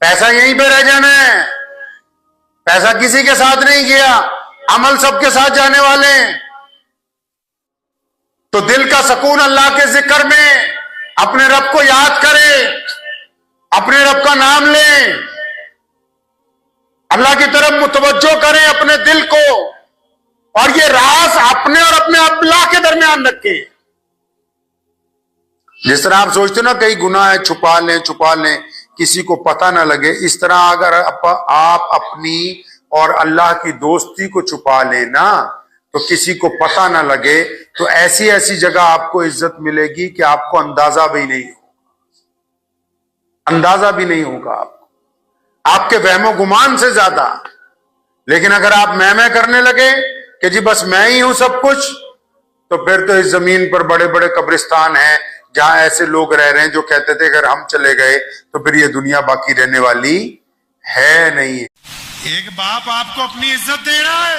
پیسہ یہیں پہ رہ جانا ہے, پیسہ کسی کے ساتھ نہیں گیا, عمل سب کے ساتھ جانے والے ہیں. تو دل کا سکون اللہ کے ذکر میں, اپنے رب کو یاد کرے, اپنے رب کا نام لیں, اللہ کی طرف متوجہ کریں اپنے دل کو, اور یہ راز اپنے اور اپنے اللہ کے درمیان رکھیں. جس طرح آپ سوچتے نا کئی گناہ ہے چھپا لیں کسی کو پتہ نہ لگے, اس طرح اگر آپ اپنی اور اللہ کی دوستی کو چھپا لیں نا تو کسی کو پتہ نہ لگے, تو ایسی جگہ آپ کو عزت ملے گی کہ آپ کو اندازہ بھی نہیں ہوگا آپ کے وہم و گمان سے زیادہ. لیکن اگر آپ میں کرنے لگے کہ جی بس میں ہی ہوں سب کچھ، تو پھر تو اس زمین پر بڑے بڑے قبرستان ہیں جہاں ایسے لوگ رہ رہے ہیں جو کہتے تھے اگر ہم چلے گئے تو پھر یہ دنیا باقی رہنے والی ہے نہیں۔ ایک باپ آپ کو اپنی عزت دے رہا ہے،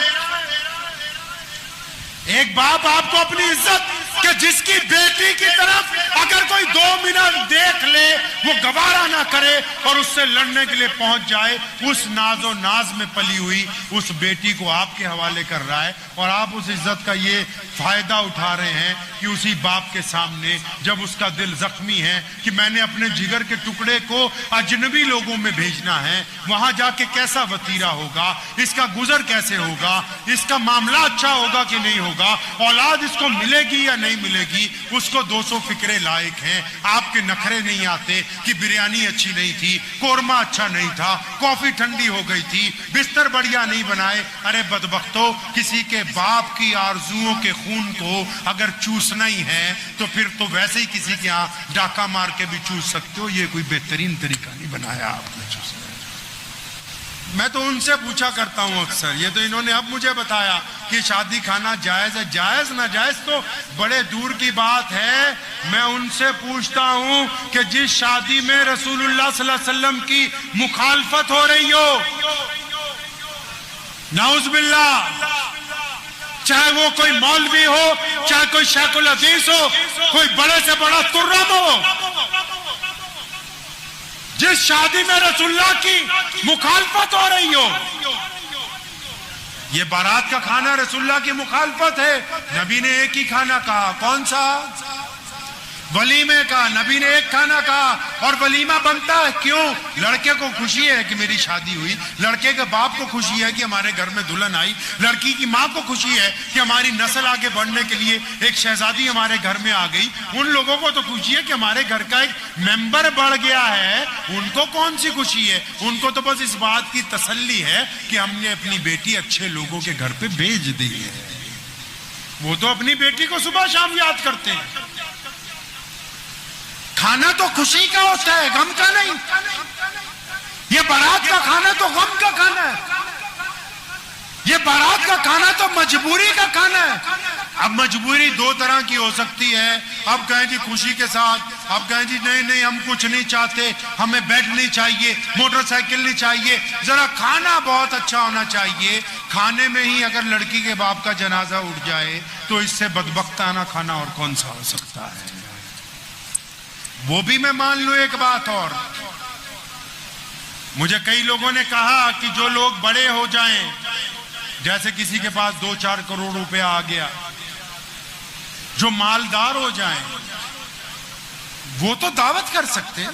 ایک باپ آپ کو اپنی عزت کہ جس کی بیٹی کی طرف اگر کوئی 2 منٹ دیکھ لے وہ گوارا نہ کرے اور اس سے لڑنے کے لیے پہنچ جائے، اس ناز و ناز میں پلی ہوئی اس بیٹی کو آپ کے حوالے کر رہا ہے، اور آپ اس عزت کا یہ فائدہ اٹھا رہے ہیں کہ اسی باپ کے سامنے جب اس کا دل زخمی ہے کہ میں نے اپنے جگر کے ٹکڑے کو اجنبی لوگوں میں بھیجنا ہے، وہاں جا کے کیسا وتیرہ ہوگا، اس کا گزر کیسے ہوگا، اس کا معاملہ اچھا ہوگا کہ نہیں ہوگا، اولاد اس کو ملے گی یا نہیں ملے گی، اس کو 200 فکرے لائق ہیں۔ آپ کے نخرے نہیں آتے کہ بریانی اچھی نہیں تھی، قورمہ اچھا نہیں تھا، کافی ٹھنڈی ہو گئی تھی، بستر بڑھیا نہیں بنائے۔ ارے بدبختو، کسی کے باپ کی آرزوؤں کے خون کو اگر چوسنا ہی ہے تو پھر تو ویسے ہی کسی کے ہاں ڈاکہ مار کے بھی چوس سکتے ہو، یہ کوئی بہترین طریقہ نہیں بنایا آپ نے چوسنے۔ میں تو ان سے پوچھا کرتا ہوں اکثر، یہ تو انہوں نے اب مجھے بتایا کہ شادی کھانا جائز ہے، جائز نہ جائز تو بڑے دور کی بات ہے۔ میں ان سے پوچھتا ہوں کہ جس شادی میں رسول اللہ صلی اللہ علیہ وسلم کی مخالفت ہو رہی ہو، نعوذ باللہ، چاہے وہ کوئی مولوی ہو، چاہے کوئی شیخ الحدیث ہو، کوئی بڑے سے بڑا ترم ہو، جس شادی میں رسول اللہ کی مخالفت ہو رہی ہو، یہ بارات کا کھانا رسول اللہ کی مخالفت ہے۔ نبی نے ایک ہی کھانا کہا، کون سا؟ ولیمے کا۔ نبی نے ایک کھانا کہا اور ولیمہ بنتا ہے کیوں؟ لڑکے کو خوشی ہے کہ میری شادی ہوئی، لڑکے کے باپ کو خوشی ہے کہ ہمارے گھر میں دلہن آئی، لڑکی کی ماں کو خوشی ہے کہ ہماری نسل آگے بڑھنے کے لیے ایک شہزادی ہمارے گھر میں آ گئی، ان لوگوں کو تو خوشی ہے کہ ہمارے گھر کا ایک ممبر بڑھ گیا ہے، ان کو کون سی خوشی ہے؟ ان کو تو بس اس بات کی تسلی ہے کہ ہم نے اپنی بیٹی اچھے لوگوں کے گھر پہ بھیج دی ہے۔ وہ تو اپنی بیٹی کو صبح شام یاد کرتے ہیں۔ کھانا تو خوشی کا ہوتا ہے، غم کا نہیں۔ یہ بارات کا کھانا تو غم کا کھانا ہے، یہ بارات کا کھانا تو مجبوری کا کھانا ہے۔ اب مجبوری 2 طرح کی ہو سکتی ہے، اب کہیں جی خوشی کے ساتھ، اب کہیں جی نہیں ہم کچھ نہیں چاہتے، ہمیں بیڈ نہیں چاہیے، موٹر سائیکل نہیں چاہیے، ذرا کھانا بہت اچھا ہونا چاہیے۔ کھانے میں ہی اگر لڑکی کے باپ کا جنازہ اٹھ جائے تو اس سے بدبختانہ کھانا اور کون سا ہو سکتا ہے؟ وہ بھی میں مان لوں۔ ایک بات اور، مجھے کئی لوگوں نے کہا کہ جو لوگ بڑے ہو جائیں، جیسے کسی کے پاس 2-4 کروڑ روپے آ گیا، جو مالدار ہو جائیں وہ تو دعوت کر سکتے ہیں،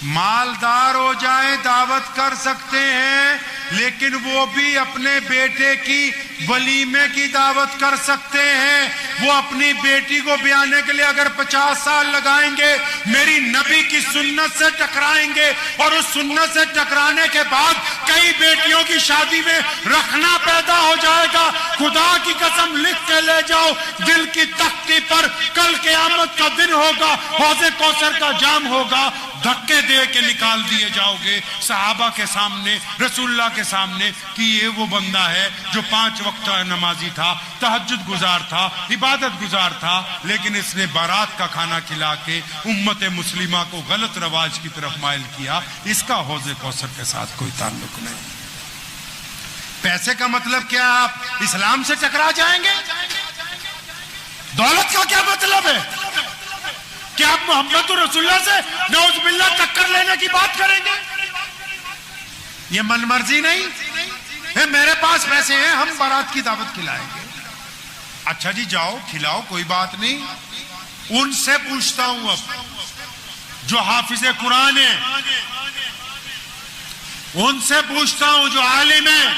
مالدار ہو جائیں دعوت کر سکتے ہیں، لیکن وہ بھی اپنے بیٹے کی ولیمے کی دعوت کر سکتے ہیں۔ وہ اپنی بیٹی کو بیانے کے لیے اگر 50 سال لگائیں گے، میری نبی کی سنت سے ٹکرائیں گے، اور اس سنت سے ٹکرانے کے بعد کئی بیٹیوں کی شادی میں رکھنا پیدا ہو جائے گا۔ خدا کی قسم لکھ کے لے جاؤ، دل کی تختی پر کل قیامت کا دن ہوگا، حوض کوثر کا جام ہوگا، دھکے دے کے نکال دیے جاؤ گے صحابہ کے سامنے، رسول اللہ کے سامنے، کہ یہ وہ بندہ ہے جو 5 وقت نمازی تھا، تہجد گزار تھا، عبادت گزار تھا، لیکن اس نے بارات کا کھانا کھلا کے امت مسلمہ کو غلط رواج کی طرف مائل کیا۔ اس کا حوض کوثر کے ساتھ کوئی تعلق نہیں۔ پیسے کا مطلب کیا؟ آپ اسلام سے ٹکرا جائیں گے؟ دولت کا کیا مطلب ہے کہ آپ محمد رسول اللہ سے نعوذ باللہ ٹکر لینے کی بات کریں گے؟ یہ من مرضی نہیں ہے، میرے پاس پیسے ہیں، ہم بارات کی دعوت کھلائیں گے۔ اچھا جی جاؤ کھلاؤ، کوئی بات نہیں۔ ان سے پوچھتا ہوں اب جو حافظ قرآن ہیں، ان سے پوچھتا ہوں جو عالم ہیں،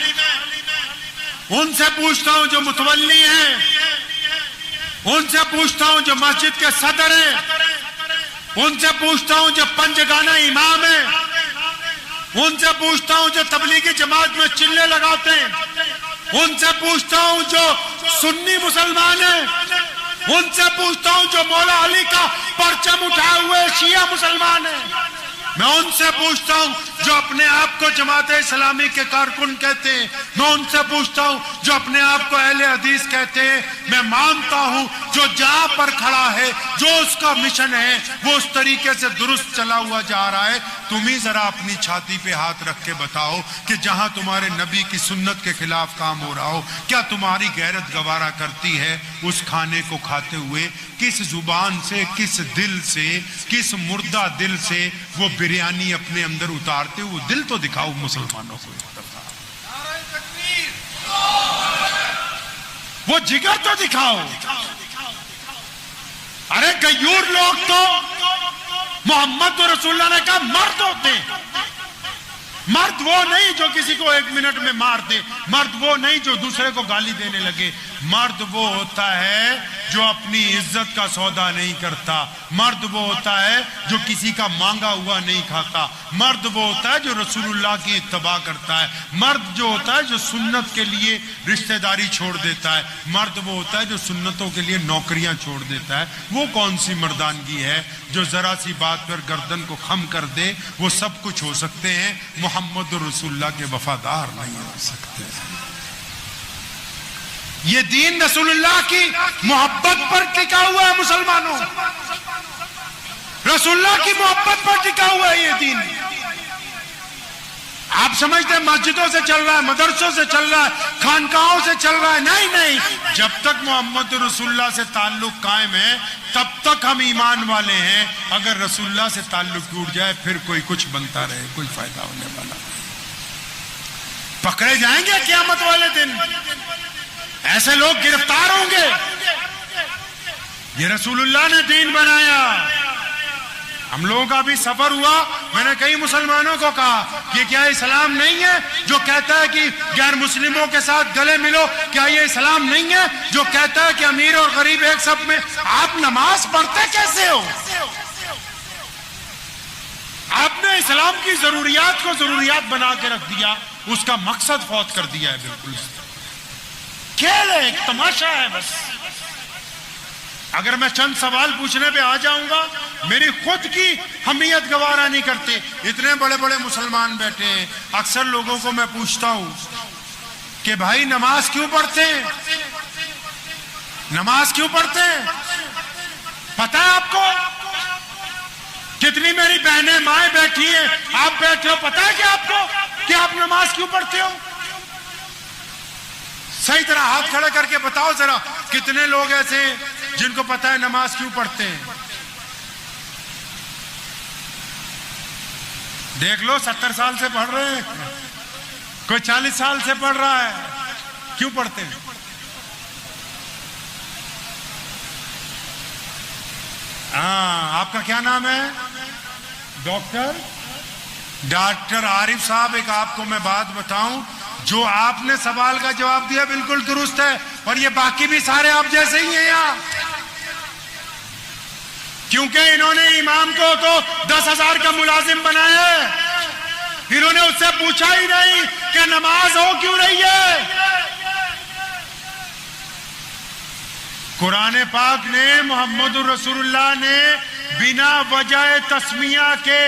ان سے پوچھتا ہوں جو متولی ہیں، ان سے پوچھتا ہوں جو مسجد کے صدر ہیں، ان سے پوچھتا ہوں جو پنجگانہ امام ہیں، ان سے پوچھتا ہوں جو تبلیغی جماعت میں چلے لگاتے ہیں، ان سے پوچھتا ہوں جو سنی مسلمان ہیں، ان سے پوچھتا ہوں جو مولا علی کا پرچم اٹھائے ہوئے شیعہ مسلمان ہیں، میں ان سے پوچھتا ہوں جو اپنے آپ کو جماعت اسلامی کے کارکن کہتے ہیں، میں ان سے پوچھتا ہوں جو اپنے آپ کو اہل حدیث کہتے ہیں، میں مانتا ہوں جو جہاں پر کھڑا ہے، جو اس کا مشن ہے وہ اس طریقے سے درست چلا ہوا جا رہا ہے۔ تم ہی ذرا اپنی چھاتی پہ ہاتھ رکھ کے بتاؤ کہ جہاں تمہارے نبی کی سنت کے خلاف کام ہو رہا ہو، کیا تمہاری غیرت گوارا کرتی ہے اس کھانے کو کھاتے ہوئے؟ کس زبان سے، کس دل سے، کس مردہ دل سے وہ بریانی اپنے اندر اتارتے ہو؟ دل تو دکھاؤ مسلمانوں کو، وہ جگر تو دکھاؤ۔ ارے غیور لوگ تو محمد رسول اللہ نے کہا مرد ہوتے ہیں۔ مرد وہ نہیں جو کسی کو 1 منٹ میں مار دے، مرد وہ نہیں جو دوسرے کو گالی دینے لگے، مرد وہ ہوتا ہے جو اپنی عزت کا سودا نہیں کرتا، مرد وہ ہوتا ہے جو کسی کا مانگا ہوا نہیں کھاتا، مرد وہ ہوتا ہے جو رسول اللہ کی اتباع کرتا ہے، مرد جو ہوتا ہے جو سنت کے لیے رشتہ داری چھوڑ دیتا ہے، مرد وہ ہوتا ہے جو سنتوں کے لیے نوکریاں چھوڑ دیتا ہے۔ وہ کون سی مردانگی ہے جو ذرا سی بات پر گردن کو خم کر دے؟ وہ سب کچھ ہو سکتے ہیں، محمد رسول اللہ کے وفادار نہیں ہو سکتے۔ یہ دین رسول اللہ کی محبت پر ٹکا ہوا ہے مسلمانوں، رسول اللہ کی محبت پر ٹکا ہوا ہے یہ دین۔ آپ سمجھتے ہیں مسجدوں سے چل رہا ہے، مدرسوں سے چل رہا ہے، خانقاہوں سے چل رہا ہے؟ نہیں نہیں، جب تک محمد رسول اللہ سے تعلق قائم ہے تب تک ہم ایمان والے ہیں۔ اگر رسول اللہ سے تعلق ٹوٹ جائے پھر کوئی کچھ بنتا رہے، کوئی فائدہ ہونے والا نہیں۔ پکڑے جائیں گے قیامت والے دن، ایسے لوگ گرفتار ہوں گے۔ یہ رسول اللہ نے دین بنایا۔ ہم لوگوں کا بھی سفر ہوا، میں نے کئی مسلمانوں کو کہا کہ کیا اسلام نہیں ہے جو کہتا ہے کہ غیر مسلموں کے ساتھ گلے ملو؟ کیا یہ اسلام نہیں ہے جو کہتا ہے کہ امیر اور غریب ایک سب میں؟ آپ نماز پڑھتے کیسے ہو؟ آپ نے اسلام کی ضروریات کو ضروریات بنا کے رکھ دیا، اس کا مقصد فوت کر دیا ہے۔ بالکل کھیل ہے، ایک تماشا ہے بس۔ اگر میں چند سوال پوچھنے پہ آ جاؤں گا، میری خود کی حمیت گوارا نہیں کرتے۔ اتنے بڑے بڑے مسلمان بیٹھے ہیں، اکثر لوگوں کو میں پوچھتا ہوں کہ بھائی نماز کیوں پڑھتے ہیں؟ نماز کیوں پڑھتے ہیں؟ پتہ ہے آپ کو؟ کتنی میری بہنیں مائیں بیٹھی ہیں، آپ بیٹھے ہو، پتہ ہے کہ آپ کو کہ آپ نماز کیوں پڑھتے ہو؟ صحیح طرح ہاتھ کھڑا کر کے بتاؤ ذرا، کتنے لوگ ایسے ہیں جن کو پتہ ہے نماز کیوں پڑھتے ہیں؟ دیکھ لو، 70 سال سے پڑھ رہے ہیں، کوئی 40 سال سے پڑھ رہا ہے۔ کیوں پڑھتے ہیں؟ آپ کا کیا نام ہے؟ ڈاکٹر عارف صاحب۔ ایک آپ کو میں بات بتاؤں، جو آپ نے سوال کا جواب دیا بالکل درست ہے، اور یہ باقی بھی سارے آپ جیسے ہی ہیں یہاں، کیونکہ انہوں نے امام کو تو 10,000 کا ملازم بنایا ہے، انہوں نے اس سے پوچھا ہی نہیں کہ نماز ہو کیوں رہی ہے۔ قرآن پاک نے، محمد رسول اللہ نے بنا وجہ تسمیہ کے،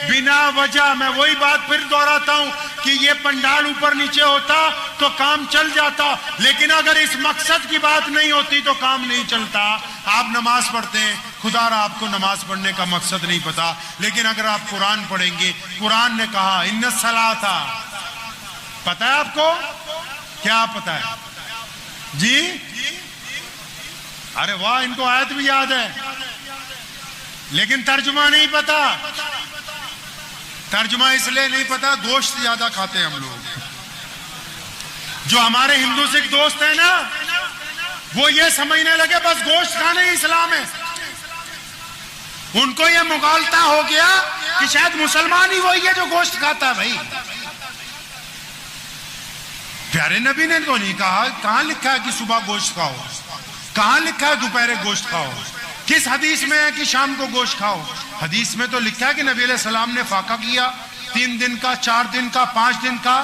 بنا وجہ، میں وہی بات پھر دہراتا ہوں کہ یہ پنڈال اوپر نیچے ہوتا تو کام چل جاتا، لیکن اگر اس مقصد کی بات نہیں ہوتی تو کام نہیں چلتا۔ آپ نماز پڑھتے ہیں، خدا را آپ کو نماز پڑھنے کا مقصد نہیں پتا، لیکن اگر آپ قرآن پڑھیں گے، قرآن نے کہا ان الصلاۃ، پتہ ہے آپ کو؟ کیا پتہ ہے جی؟ ارے واہ، ان کو آیت بھی یاد ہے لیکن ترجمہ نہیں پتا۔ ترجمہ اس لیے نہیں پتا، گوشت زیادہ کھاتے ہیں ہم لوگ۔ جو ہمارے ہندو سکھ دوست ہیں نا، وہ یہ سمجھنے لگے بس گوشت کھانا ہی اسلام ہے۔ ان کو یہ مغالطہ ہو گیا کہ شاید مسلمان ہی وہی ہے جو گوشت کھاتا ہے۔ بھائی پیارے نبی نے تو نہیں کہا، کہاں لکھا ہے کہ صبح گوشت کھاؤ؟ کہاں لکھا ہے دوپہر گوشت کھاؤ؟ کس حدیث میں ہے کہ شام کو گوشت کھاؤ؟ حدیث میں تو لکھا ہے کہ نبی علیہ السلام نے فاقہ کیا 3 دن کا، 4 دن کا، 5 دن کا۔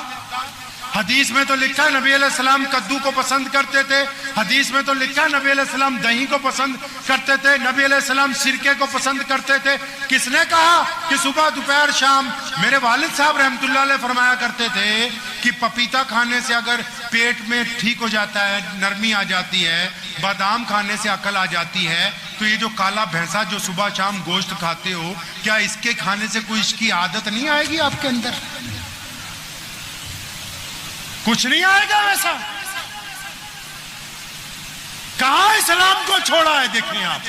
حدیث میں تو لکھا ہے نبی علیہ السلام کدو کو پسند کرتے تھے، حدیث میں تو لکھا ہے نبی علیہ السلام دہی کو پسند کرتے تھے، نبی علیہ السلام سرکے کو پسند کرتے تھے۔ کس نے کہا کہ صبح دوپہر شام؟ میرے والد صاحب رحمۃ اللہ علیہ فرمایا کرتے تھے کہ پپیتا کھانے سے اگر پیٹ میں ٹھیک ہو جاتا ہے، نرمی آ جاتی ہے، بادام کھانے سے عقل آ جاتی ہے، تو یہ جو کالا بھینسا جو صبح شام گوشت کھاتے ہو، کیا اس کے کھانے سے کوئی اس کی عادت نہیں آئے گی آپ کے اندر؟ کچھ نہیں آئے گا ویسا۔ کہاں اسلام کو چھوڑا ہے؟ دیکھیں آپ،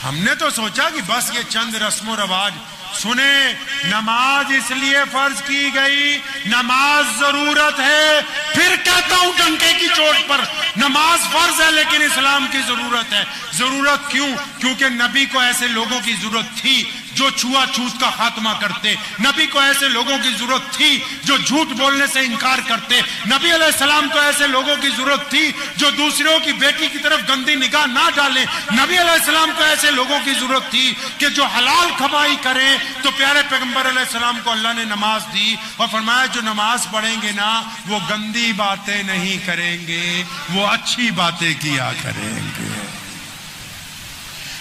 ہم نے تو سوچا کہ بس یہ چند رسم و رواج۔ سنیں، نماز اس لیے فرض کی گئی، نماز ضرورت ہے۔ پھر کہتا ہوں ڈنکے کی چوٹ پر، نماز فرض ہے لیکن اسلام کی ضرورت ہے۔ ضرورت کیوں؟ کیونکہ نبی کو ایسے لوگوں کی ضرورت تھی جو چھوا چھوت کا خاتمہ کرتے، نبی کو ایسے لوگوں کی ضرورت تھی جو جھوٹ بولنے سے انکار کرتے، نبی علیہ السلام کو ایسے لوگوں کی ضرورت تھی جو دوسروں کی بیٹی کی طرف گندی نگاہ نہ ڈالیں، نبی علیہ السلام کو ایسے لوگوں کی ضرورت تھی کہ جو حلال کمائی کریں۔ تو پیارے پیغمبر علیہ السلام کو اللہ نے نماز دی اور فرمایا جو نماز پڑھیں گے نا وہ گندی باتیں نہیں کریں گے، وہ اچھی باتیں کیا کریں گے۔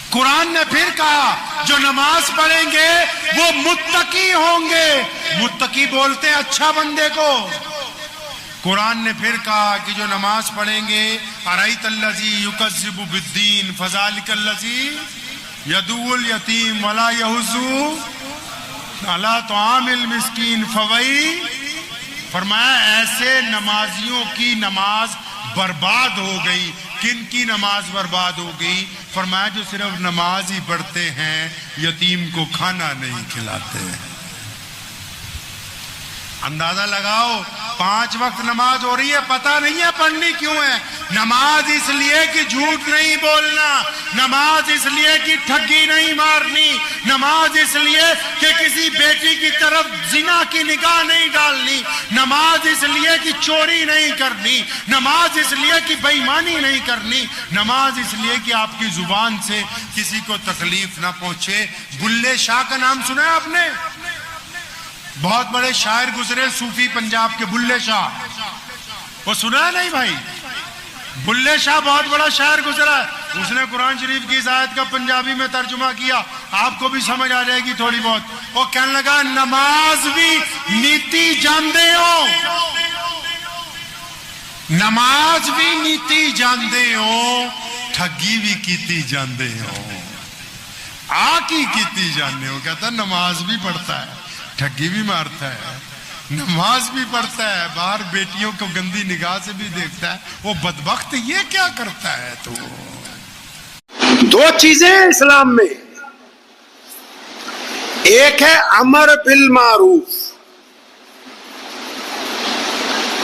قرآن نے پھر کہا جو نماز پڑھیں گے وہ متقی ہوں گے۔ متقی بولتے ہیں اچھا بندے کو۔ قرآن نے پھر کہا کہ جو نماز پڑھیں گے ارأیت الذی یکذب بالدین فذلک الذی یدعو الیتیم ولا یحض علی طعام المسکین فویل۔ فرمایا ایسے نمازیوں کی نماز برباد ہو گئی۔ کن کی نماز برباد ہو گئی؟ فرمایا جو صرف نماز ہی پڑھتے ہیں، یتیم کو کھانا نہیں کھلاتے ہیں۔ اندازہ لگاؤ، 5 وقت نماز ہو رہی ہے، پتہ نہیں ہے پڑھنی کیوں ہے۔ نماز اس لیے کہ جھوٹ نہیں بولنا، نماز اس لیے کہ ٹھگی نہیں مارنی، نماز اس لیے کہ کسی بیٹی کی طرف زنا کی نگاہ نہیں ڈالنی، نماز اس لیے کہ چوری نہیں کرنی، نماز اس لیے کہ بے ایمانی نہیں کرنی، نماز اس لیے کہ آپ کی زبان سے کسی کو تکلیف نہ پہنچے۔ بلے شاہ کا نام سنا ہے آپ نے؟ بہت بڑے شاعر گزرے صوفی پنجاب کے، بلے شاہ، وہ سنا ہے نہیں بھائی؟ بلے شاہ بہت بڑا شاعر گزرا ہے، اس نے قرآن شریف کی اس آیت کا پنجابی میں ترجمہ کیا، آپ کو بھی سمجھ آ جائے گی تھوڑی بہت۔ وہ کہنے لگا نماز بھی نیتی جاندے ہو، نماز بھی نیتی جاندے ہو، ٹھگی بھی کیتی جاندے ہو، کیتی جاندے ہو۔ کہتا نماز بھی پڑھتا ہے، ٹھگی بھی مارتا ہے، نماز بھی پڑھتا ہے، باہر بیٹیوں کو گندی نگاہ سے بھی دیکھتا ہے، وہ بدبخت یہ کیا کرتا ہے؟ تو 2 چیزیں ہیں اسلام میں، ایک ہے امر بالمعروف،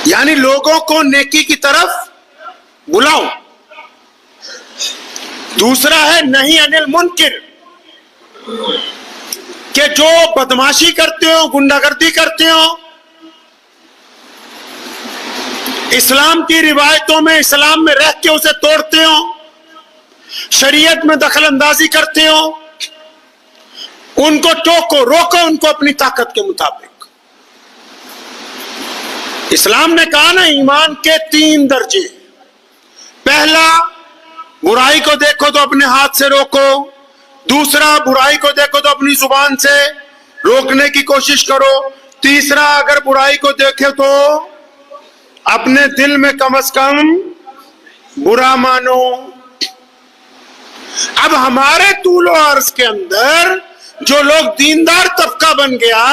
یعنی لوگوں کو نیکی کی طرف بلاؤ، دوسرا ہے نہی عن المنکر، کہ جو بدماشی کرتے ہو، گنڈا گردی کرتے ہو، اسلام کی روایتوں میں، اسلام میں رہ کے اسے توڑتے ہو، شریعت میں دخل اندازی کرتے ہو، ان کو ٹوکو، روکو ان کو اپنی طاقت کے مطابق۔ اسلام نے کہا نا ایمان کے 3 درجے، پہلا برائی کو دیکھو تو اپنے ہاتھ سے روکو، دوسرا برائی کو دیکھو تو اپنی زبان سے روکنے کی کوشش کرو، تیسرا اگر برائی کو دیکھے تو اپنے دل میں کم از کم برا مانو۔ اب ہمارے طول و عرض کے اندر جو لوگ دیندار طبقہ بن گیا،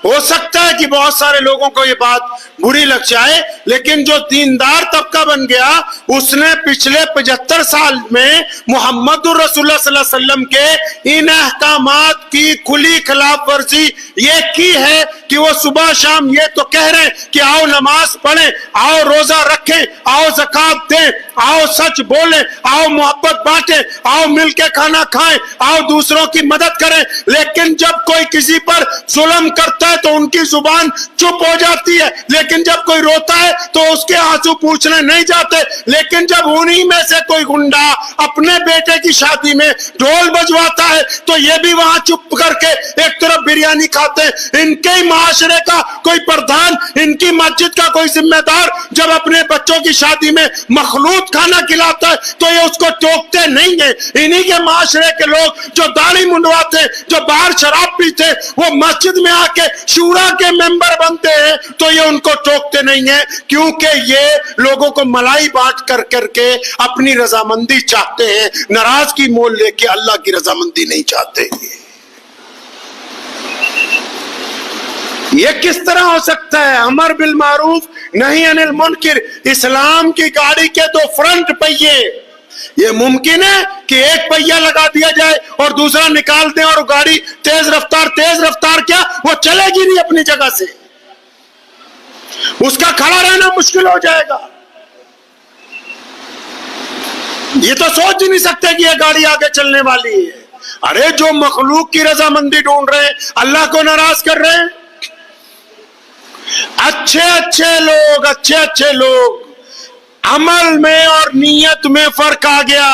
ہو سکتا ہے کہ بہت سارے لوگوں کو یہ بات بری لگ جائے، لیکن جو دیندار طبقہ بن گیا اس نے پچھلے 75 سال میں محمد الرسول اللہ صلی اللہ علیہ وسلم کے ان احکامات کی کھلی خلاف ورزی یہ کی ہے کہ وہ صبح شام یہ تو کہہ رہے ہیں کہ آؤ نماز پڑھیں، آؤ روزہ رکھیں، آؤ زکوٰۃ دیں، آؤ سچ بولیں، آؤ محبت بانٹیں، آؤ مل کے کھانا کھائیں، آؤ دوسروں کی مدد کریں، لیکن جب کوئی کسی پر ظلم کرتا ہے تو ان کی زبان چپ ہو جاتی ہے، لیکن جب کوئی روتا ہے تو اس کے آنسو پوچھنے نہیں جاتے۔ لیکن جب انہی میں سے کوئی گنڈا اپنے بیٹے کی شادی میں ڈھول بجواتا ہے تو یہ بھی وہاں چپ کر کے ایک طرف بریانی کھاتے ہیں۔ ان کے معاشرے کا کوئی پردھان، ان کی مسجد کا کوئی ذمہ دار جب اپنے بچوں کی شادی میں مخلوط کھانا کھلاتا ہے تو یہ اس کو ٹوکتے نہیں ہیں۔ انہی کے معاشرے کے لوگ جو داڑھی منڈواتے، جو باہر شراب پیتے، وہ مسجد میں آ کے شورا کے ممبر بنتے ہیں تو یہ ان کو ٹوکتے نہیں ہیں، کیونکہ یہ لوگوں کو ملائی بانٹ کر کر کے اپنی رضامندی چاہتے ہیں، ناراضگی مول لے کے اللہ کی رضامندی نہیں چاہتے۔ یہ کس طرح ہو سکتا ہے؟ امر بالمعروف نہی عن المنکر، اسلام کی گاڑی کے دو فرنٹ پہیے، یہ ممکن ہے کہ ایک پہیہ لگا دیا جائے اور دوسرا نکال دیں اور گاڑی تیز رفتار کیا وہ چلے گی نہیں اپنی جگہ سے، اس کا کھڑا رہنا مشکل ہو جائے گا۔ یہ تو سوچ ہی نہیں سکتے کہ یہ گاڑی آگے چلنے والی ہے۔ ارے جو مخلوق کی رضامندی ڈھونڈ رہے ہیں، اللہ کو ناراض کر رہے ہیں۔ اچھے لوگ عمل میں اور نیت میں فرق آ گیا۔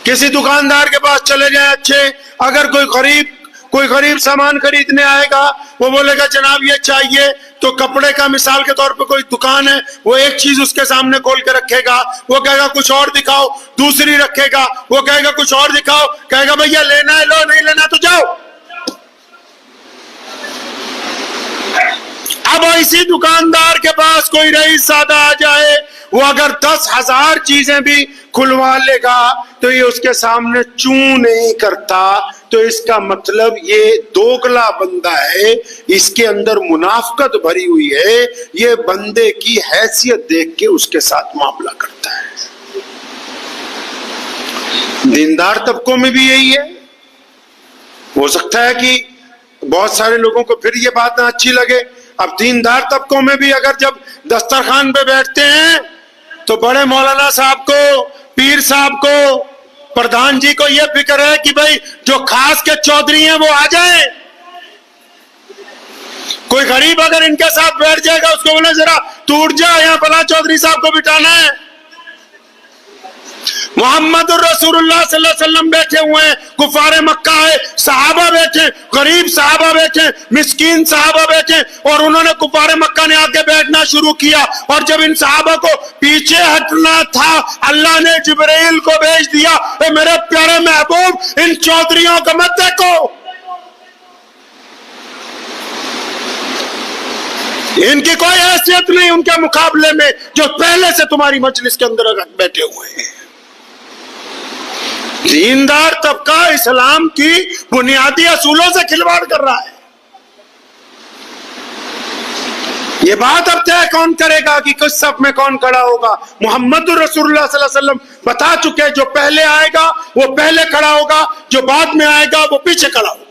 کسی دکاندار کے پاس چلے جائیں اچھے، اگر کوئی غریب سامان خریدنے آئے گا، وہ بولے گا جناب یہ چاہیے، تو کپڑے کا مثال کے طور پہ کوئی دکان ہے، وہ ایک چیز اس کے سامنے کھول کے رکھے گا، وہ کہے گا کچھ اور دکھاؤ، دوسری رکھے گا، وہ کہے گا کچھ اور دکھاؤ، کہے گا بھیا لینا ہے لو، نہیں لینا تو جاؤ۔ اب اسی دکاندار کے پاس کوئی رئیس سادہ آ جائے، وہ اگر 10,000 چیزیں بھی کھلوا لے گا تو یہ اس کے سامنے چوں نہیں کرتا، تو اس کا مطلب یہ دوگلا بندہ ہے، اس کے اندر منافقت بھری ہوئی ہے، یہ بندے کی حیثیت دیکھ کے اس کے ساتھ معاملہ کرتا ہے۔ دیندار طبقوں میں بھی یہی ہے۔ ہو سکتا ہے کہ بہت سارے لوگوں کو پھر یہ بات نہ اچھی لگے، اب دیندار طبقوں میں بھی اگر جب دسترخوان پہ بیٹھتے ہیں تو بڑے مولانا صاحب کو، پیر صاحب کو، پردھان جی کو یہ فکر ہے کہ بھائی جو خاص کے چودھری ہیں وہ آ جائیں۔ کوئی غریب اگر ان کے ساتھ بیٹھ جائے گا، اس کو بولے ذرا تو اٹھ جا، یہاں فلاں چودھری صاحب کو بٹھانا ہے۔ محمد الرسول اللہ صلی اللہ علیہ وسلم بیٹھے ہوئے ہیں، کفار مکہ ہے، صحابہ بیٹھے، غریب صحابہ بیٹھے، مسکین صحابہ بیٹھے، اور انہوں نے کفار مکہ نے آگے بیٹھنا شروع کیا، اور جب ان صحابہ کو پیچھے ہٹنا تھا اللہ نے جبرائیل کو بھیج دیا، اے میرے پیارے محبوب ان چودھریوں کو مت دیکھو، ان کی کوئی حیثیت نہیں ان کے مقابلے میں جو پہلے سے تمہاری مجلس کے اندر بیٹھے ہوئے ہیں۔ دیندار طبقہ اسلام کی بنیادی اصولوں سے کھلواڑ کر رہا ہے۔ یہ بات اب طے کون کرے گا کہ کس صف میں کون کھڑا ہوگا؟ محمد الرسول اللہ صلی اللہ علیہ وسلم بتا چکے، جو پہلے آئے گا وہ پہلے کھڑا ہوگا، جو بعد میں آئے گا وہ پیچھے کھڑا ہوگا۔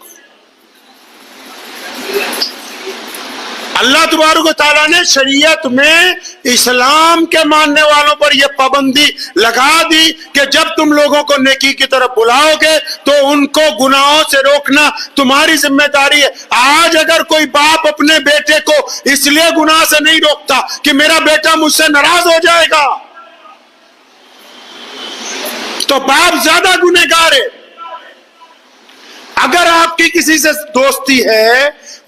اللہ تبارک و تعالیٰ نے شریعت میں اسلام کے ماننے والوں پر یہ پابندی لگا دی کہ جب تم لوگوں کو نیکی کی طرف بلاؤ گے تو ان کو گناہوں سے روکنا تمہاری ذمہ داری ہے۔ آج اگر کوئی باپ اپنے بیٹے کو اس لیے گناہ سے نہیں روکتا کہ میرا بیٹا مجھ سے ناراض ہو جائے گا، تو باپ زیادہ گنہگار ہے۔ اگر آپ کی کسی سے دوستی ہے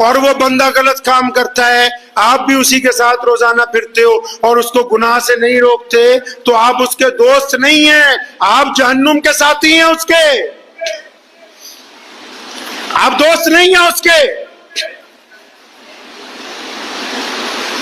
اور وہ بندہ غلط کام کرتا ہے، آپ بھی اسی کے ساتھ روزانہ پھرتے ہو اور اس کو گناہ سے نہیں روکتے، تو آپ اس کے دوست نہیں ہیں، آپ جہنم کے ساتھی ہیں اس کے، آپ دوست نہیں ہیں اس کے۔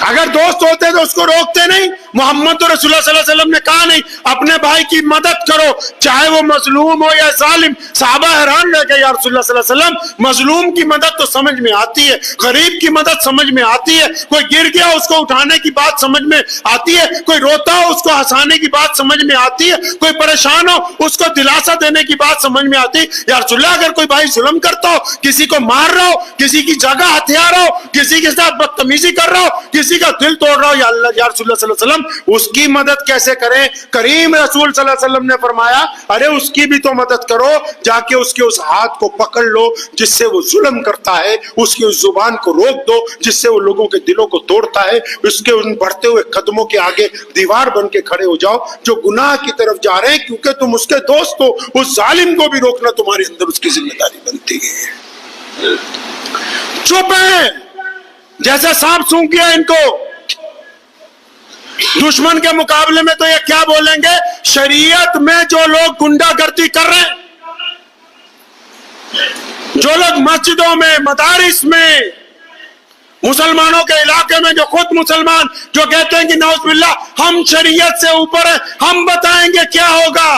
اگر دوست ہوتے تو اس کو روکتے نہیں۔ محمد رسول اللہ صلی اللہ علیہ وسلم نے کہا نہیں اپنے بھائی کی مدد کرو چاہے وہ مظلوم ہو یا ظالم۔ صحابہ حیران رہ گئے، یا رسول اللہ صلی اللہ علیہ وسلم مظلوم کی مدد تو سمجھ میں آتی ہے، غریب کی مدد سمجھ میں آتی ہے، کوئی گر گیا اس کو اٹھانے کی بات سمجھ میں آتی ہے، کوئی روتا ہو اس کو ہنسانے کی بات سمجھ میں آتی ہے، کوئی پریشان ہو اس کو دلاسا دینے کی بات سمجھ میں آتی ہے۔ یا رسول اللہ اگر کوئی بھائی ظلم کرتا ہو، کسی کو مار رہا ہو، کسی کی جگہ ہتھیار ہو، کسی کے ساتھ بدتمیزی کر رہا ہو، کسی کا دل توڑ رہا ہو، یا اللہ یا رسول اللہ صلی اللہ علیہ وسلم اس کی مدد کیسے کریں؟ کریم رسول صلی اللہ علیہ وسلم نے فرمایا ارے اس کی بھی تو مدد کرو، جا کے اس کے اس ہاتھ کو پکڑ لو جس سے وہ ظلم کرتا ہے، اس کی اس زبان کو روک دو جس سے وہ لوگوں کے دلوں کو توڑتا ہے، اس کے ان بڑھتے ہوئے قدموں کے آگے دیوار بن کے کھڑے ہو جاؤ جو گناہ کی طرف جا رہے ہیں، کیونکہ تم اس کے دوست ہو، اس ظالم کو بھی روکنا تمہارے اندر اس کی ذمہ داری بنتی ہے۔ چپ ہیں جیسے سانپ سونگھ گیا ان کو۔ دشمن کے مقابلے میں تو یہ کیا بولیں گے؟ شریعت میں جو لوگ گنڈا گردی کر رہے ہیں، جو لوگ مسجدوں میں، مدارس میں، مسلمانوں کے علاقے میں جو خود مسلمان جو کہتے ہیں کہ نعوذ باللہ ہم شریعت سے اوپر ہیں، ہم بتائیں گے کیا ہوگا۔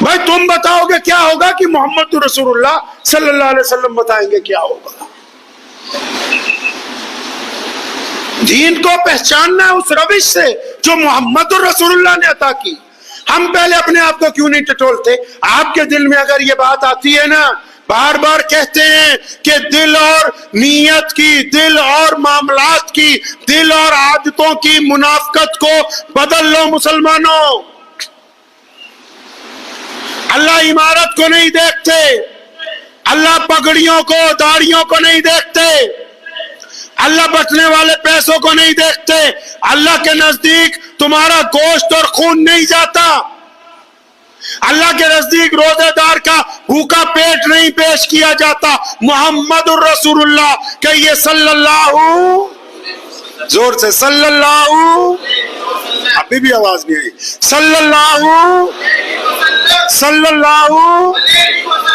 بھائی تم بتاؤ گے کیا ہوگا کہ محمد رسول اللہ صلی اللہ علیہ وسلم بتائیں گے کیا ہوگا؟ دین کو پہچاننا ہے اس روش سے جو محمد رسول اللہ نے عطا کی۔ ہم پہلے اپنے آپ کو کیوں نہیں ٹٹولتے؟ آپ کے دل میں اگر یہ بات آتی ہے نا، بار بار کہتے ہیں کہ دل اور نیت کی، دل اور معاملات کی، دل اور عادتوں کی منافقت کو بدل لو مسلمانوں۔ اللہ عمارت کو نہیں دیکھتے، اللہ پگڑیوں کو، داڑھیوں کو نہیں دیکھتے، اللہ بٹنے والے پیسوں کو نہیں دیکھتے۔ اللہ کے نزدیک تمہارا گوشت اور خون نہیں جاتا، اللہ کے نزدیک روزے دار کا بھوکا پیٹ نہیں پیش کیا جاتا۔ محمد الرسول اللہ کہیے صلی اللہ، زور سے صلی اللہ، ابھی بھی آواز نہیں آئی، صلی اللہ۔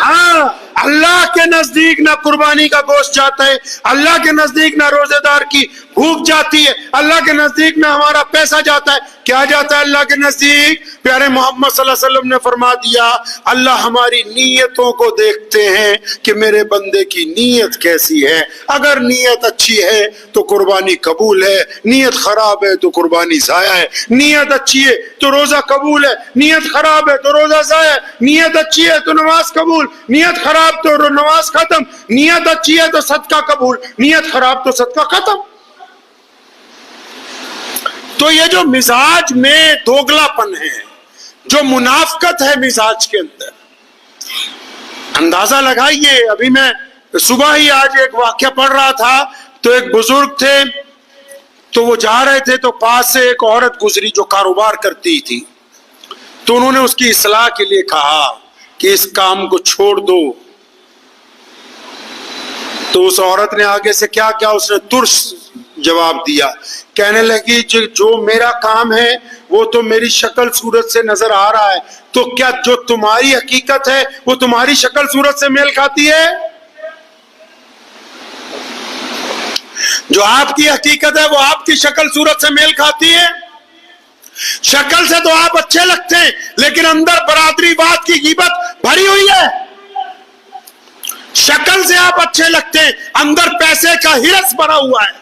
ہاں، اللہ کے نزدیک نہ قربانی کا گوشت جاتا ہے، اللہ کے نزدیک نہ روزے دار کی بھوک جاتی ہے، اللہ کے نزدیک نہ ہمارا پیسہ جاتا ہے۔ کیا جاتا ہے اللہ کے نزدیک؟ پیارے محمد صلی اللہ علیہ وسلم نے فرما دیا اللہ ہماری نیتوں کو دیکھتے ہیں کہ میرے بندے کی نیت کیسی ہے۔ اگر نیت اچھی ہے تو قربانی قبول ہے، نیت خراب ہے تو قربانی ضائع ہے۔ نیت اچھی ہے تو روزہ قبول ہے، نیت خراب ہے تو روزہ ضائع ہے۔ نیت اچھی ہے تو نماز قبول، نیت خراب تو نماز ختم، نیت اچھی ہے تو صدقہ قبول، نیت خراب تو صدقہ ختم۔ تو یہ جو مزاج میں دوگلا پن ہے، جو منافقت ہے مزاج کے اندر، اندازہ لگائیے۔ ابھی میں صبح ہی آج ایک واقعہ پڑھ رہا تھا، تو ایک بزرگ تھے، تو وہ جا رہے تھے تو پاس سے ایک عورت گزری جو کاروبار کرتی تھی، تو انہوں نے اس کی اصلاح کے لیے کہا کہ اس کام کو چھوڑ دو۔ تو اس عورت نے آگے سے کیا کیا، اس نے ترس جواب دیا، کہنے لگی جو میرا کام ہے وہ تو میری شکل صورت سے نظر آ رہا ہے، تو کیا جو تمہاری حقیقت ہے وہ تمہاری شکل صورت سے میل کھاتی ہے؟ جو آپ کی حقیقت ہے وہ آپ کی شکل صورت سے میل کھاتی ہے؟ شکل سے تو آپ اچھے لگتے ہیں لیکن اندر برادری واد کی غیبت بھری ہوئی ہے۔ شکل سے آپ اچھے لگتے ہیں، اندر پیسے کا ہرس بھرا ہوا ہے۔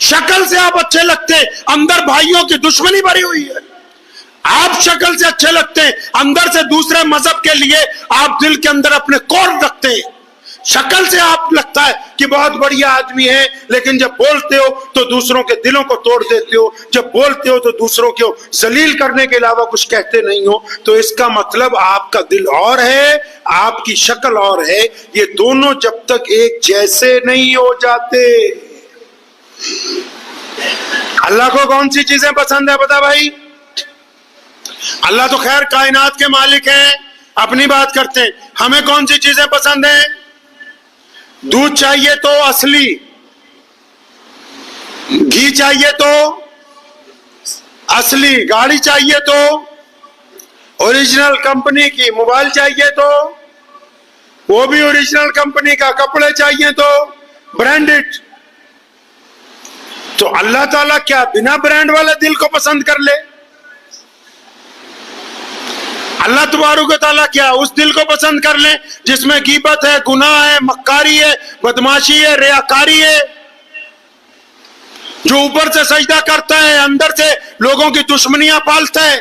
شکل سے آپ اچھے لگتے ہیں، اندر بھائیوں کی دشمنی بھری ہوئی ہے۔ آپ شکل سے اچھے لگتے ہیں، اندر سے دوسرے مذہب کے لیے آپ دل کے اندر اپنے کوڑ رکھتے ہیں۔ شکل سے آپ لگتا ہے کہ بہت بڑھیا آدمی ہے، لیکن جب بولتے ہو تو دوسروں کے دلوں کو توڑ دیتے ہو، جب بولتے ہو تو دوسروں کو ذلیل کرنے کے علاوہ کچھ کہتے نہیں ہو۔ تو اس کا مطلب آپ کا دل اور ہے، آپ کی شکل اور ہے۔ یہ دونوں جب تک ایک جیسے نہیں ہو جاتے۔ اللہ کو کون سی چیزیں پسند ہے بتا بھائی؟ اللہ تو خیر کائنات کے مالک ہیں، اپنی بات کرتے ہیں۔ ہمیں کون سی چیزیں پسند ہیں؟ دودھ چاہیے تو اصلی، گھی چاہیے تو اصلی، گاڑی چاہیے تو اوریجنل کمپنی کی، موبائل چاہیے تو وہ بھی اوریجنل کمپنی کا، کپڑے چاہیے تو برانڈڈ۔ تو اللہ تعالیٰ کیا بنا برانڈ والے دل کو پسند کر لے؟ اللہ تبارک و تعالیٰ کیا اس دل کو پسند کر لے جس میں غیبت ہے، گناہ ہے، مکاری ہے، بدماشی ہے، ریاکاری ہے، جو اوپر سے سجدہ کرتا ہے اندر سے لوگوں کی دشمنیاں پالتا ہے؟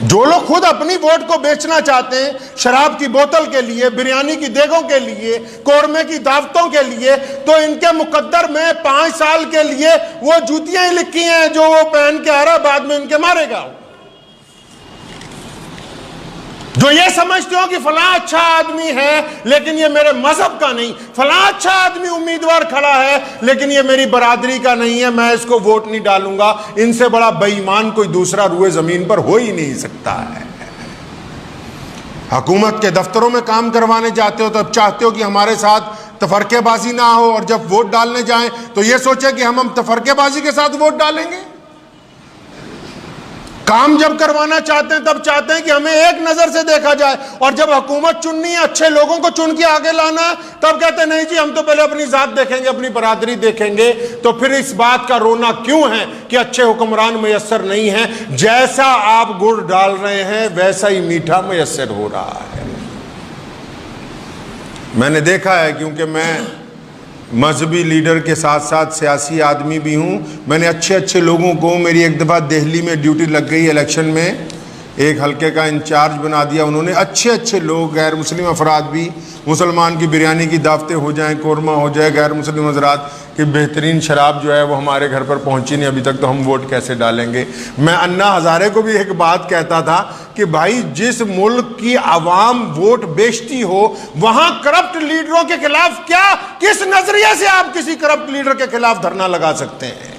جو لوگ خود اپنی ووٹ کو بیچنا چاہتے ہیں شراب کی بوتل کے لیے، بریانی کی دیگوں کے لیے، قورمے کی دعوتوں کے لیے، تو ان کے مقدر میں 5 سال کے لیے وہ جوتیاں ہی لکھی ہیں جو وہ پہن کے آ رہا، بعد میں ان کے مارے گا۔ جو یہ سمجھتے ہو کہ فلاں اچھا آدمی ہے لیکن یہ میرے مذہب کا نہیں، فلاں اچھا آدمی امیدوار کھڑا ہے لیکن یہ میری برادری کا نہیں ہے، میں اس کو ووٹ نہیں ڈالوں گا، ان سے بڑا بے ایمان کوئی دوسرا روئے زمین پر ہو ہی نہیں سکتا ہے۔ حکومت کے دفتروں میں کام کروانے جاتے ہو تو اب چاہتے ہو کہ ہمارے ساتھ تفرقے بازی نہ ہو، اور جب ووٹ ڈالنے جائیں تو یہ سوچیں کہ ہم تفرقے بازی کے ساتھ ووٹ ڈالیں گے۔ کام جب کروانا چاہتے ہیں تب چاہتے ہیں کہ ہمیں ایک نظر سے دیکھا جائے، اور جب حکومت چننی ہے، اچھے لوگوں کو چن کے آگے لانا ہے، تب کہتے ہیں نہیں جی ہم تو پہلے اپنی ذات دیکھیں گے، اپنی برادری دیکھیں گے۔ تو پھر اس بات کا رونا کیوں ہے کہ اچھے حکمران میسر نہیں ہیں؟ جیسا آپ گڑ ڈال رہے ہیں ویسا ہی میٹھا میسر ہو رہا ہے۔ میں نے دیکھا ہے، کیونکہ میں مذہبی لیڈر کے ساتھ ساتھ سیاسی آدمی بھی ہوں، میں نے اچھے لوگوں کو، میری ایک دفعہ دہلی میں ڈیوٹی لگ گئی الیکشن میں، ایک حلقے کا انچارج بنا دیا انہوں نے، اچھے لوگ، غیر مسلم افراد بھی، مسلمان کی بریانی کی دعوتیں ہو جائیں، قورمہ ہو جائے، غیر مسلم حضرات کہ بہترین شراب جو ہے وہ ہمارے گھر پر پہنچی نہیں ابھی تک، تو ہم ووٹ کیسے ڈالیں گے؟ میں انا ہزارے کو بھی ایک بات کہتا تھا کہ بھائی جس ملک کی عوام ووٹ بیچتی ہو وہاں کرپٹ لیڈروں کے خلاف کس نظریے سے آپ کسی کرپٹ لیڈر کے خلاف دھرنا لگا سکتے ہیں؟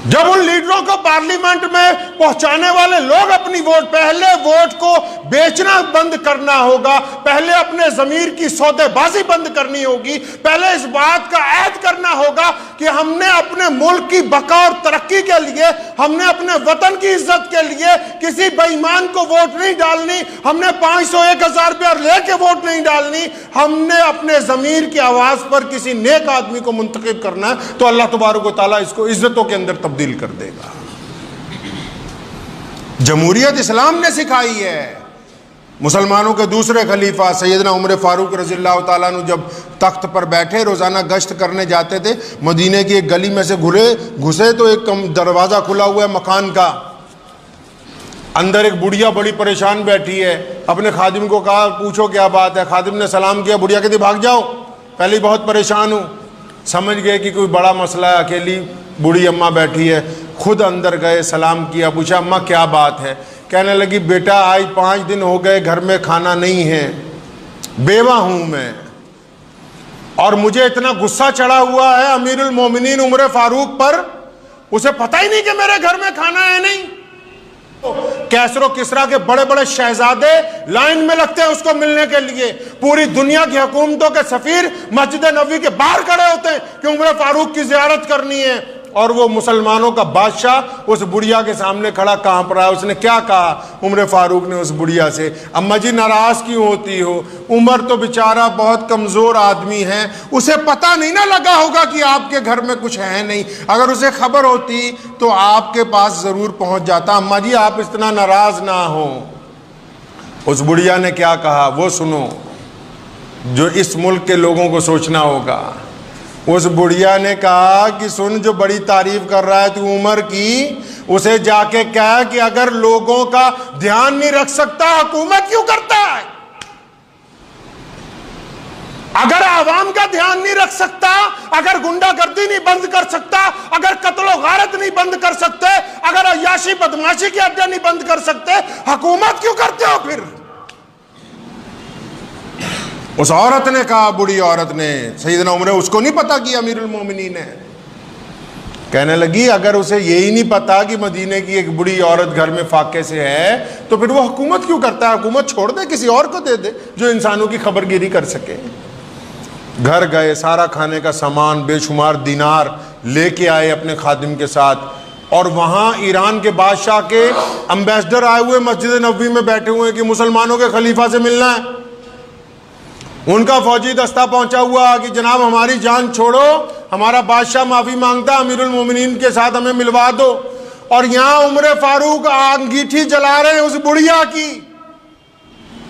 جب ان لیڈروں کو پارلیمنٹ میں پہنچانے والے لوگ اپنی پہلے ووٹ کو بیچنا بند کرنا ہوگا، پہلے اپنے ضمیر کی سودے بازی بند کرنی ہوگی، پہلے اس بات کا عہد کرنا ہوگا کہ ہم نے اپنے ملک کی بقا اور ترقی کے لیے، ہم نے اپنے وطن کی عزت کے لیے کسی بے ایمان کو ووٹ نہیں ڈالنی، ہم نے 500 1000 روپیہ لے کے ووٹ نہیں ڈالنی، ہم نے اپنے ضمیر کی آواز پر کسی نیک آدمی کو منتخب کرنا ہے، تو اللہ تبارک و تعالیٰ اس کو عزتوں کے اندر تبدیل کر دے گا۔ جمہوریت اسلام نے سکھائی ہے۔ مسلمانوں کے دوسرے خلیفہ سیدنا عمر فاروق رضی اللہ تعالیٰ عنہ جب تخت پر بیٹھے روزانہ گشت کرنے جاتے تھے، مدینے کی ایک گلی میں سے گھسے تو ایک دروازہ کھلا ہوا ہے مکان کا، اندر ایک بڑھیا بڑی پریشان بیٹھی ہے، اپنے خادم کو کہا پوچھو کیا بات ہے، خادم نے سلام کیا، بڑھیا کہتی بھاگ جاؤ، پہلے بہت پریشان ہوں، سمجھ گئے کہ کوئی بڑا مسئلہ ہے، اکیلی بوڑھی اماں بیٹھی ہے، خود اندر گئے، سلام کیا، پوچھا اماں کیا بات ہے؟ کہنے لگی بیٹا آج 5 دن ہو گئے گھر میں کھانا نہیں ہے، بیوہ ہوں میں، اور مجھے اتنا غصہ چڑھا ہوا ہے امیر المومنین عمر فاروق پر، اسے پتہ ہی نہیں کہ میرے گھر میں کھانا ہے نہیں۔ کیسر و کسرا کے بڑے بڑے شہزادے لائن میں لگتے ہیں اس کو ملنے کے لیے، پوری دنیا کی حکومتوں کے سفیر مسجد نبوی کے باہر کھڑے ہوتے ہیں کہ عمر فاروق کی زیارت کرنی ہے، اور وہ مسلمانوں کا بادشاہ اس بڑھیا کے سامنے کھڑا کانپ رہا ہے۔ اس نے کیا کہا عمر فاروق نے اس بڑھیا سے؟ اماں جی ناراض کیوں ہوتی ہو؟ عمر تو بیچارہ بہت کمزور آدمی ہے، اسے پتہ نہیں نہ لگا ہوگا کہ آپ کے گھر میں کچھ ہے نہیں، اگر اسے خبر ہوتی تو آپ کے پاس ضرور پہنچ جاتا۔ اماں جی آپ اتنا ناراض نہ ہو۔ اس بڑھیا نے کیا کہا وہ سنو، جو اس ملک کے لوگوں کو سوچنا ہوگا۔ اس بڑھیا نے کہا کہ سن، جو بڑی تعریف کر رہا ہے تو عمر کی، اسے جا کے کہا کہ اگر لوگوں کا دھیان نہیں رکھ سکتا حکومت کیوں کرتا ہے؟ اگر عوام کا دھیان نہیں رکھ سکتا، اگر گنڈا گردی نہیں بند کر سکتا، اگر قتل و غارت نہیں بند کر سکتے، اگر عیاشی بدماشی کے اڈے نہیں بند کر سکتے، حکومت کیوں کرتے ہو پھر؟ اس عورت نے کہا، بڑی عورت نے، سیدنا عمر اس کو نہیں پتا کہ امیر المومنین ہے۔ کہنے لگی اگر اسے یہی نہیں پتا کہ مدینے کی ایک بڑی عورت گھر میں فاقے سے ہے تو پھر وہ حکومت کیوں کرتا ہے؟ حکومت چھوڑ دے، کسی اور کو دے دے جو انسانوں کی خبر گیری کر سکے۔ گھر گئے، سارا کھانے کا سامان، بے شمار دینار لے کے آئے اپنے خادم کے ساتھ، اور وہاں ایران کے بادشاہ کے امبیسڈر آئے ہوئے مسجد نبوی میں بیٹھے ہوئے کہ مسلمانوں کے خلیفہ سے ملنا ہے۔ ان کا فوجی دستہ پہنچا ہوا کہ جناب ہماری جان چھوڑو، ہمارا بادشاہ معافی مانگتا، امیر المومنین کے ساتھ ہمیں ملوا دو۔ اور یہاں عمر فاروق انگیٹھی جلا رہے ہیں اس بڑھیا کی،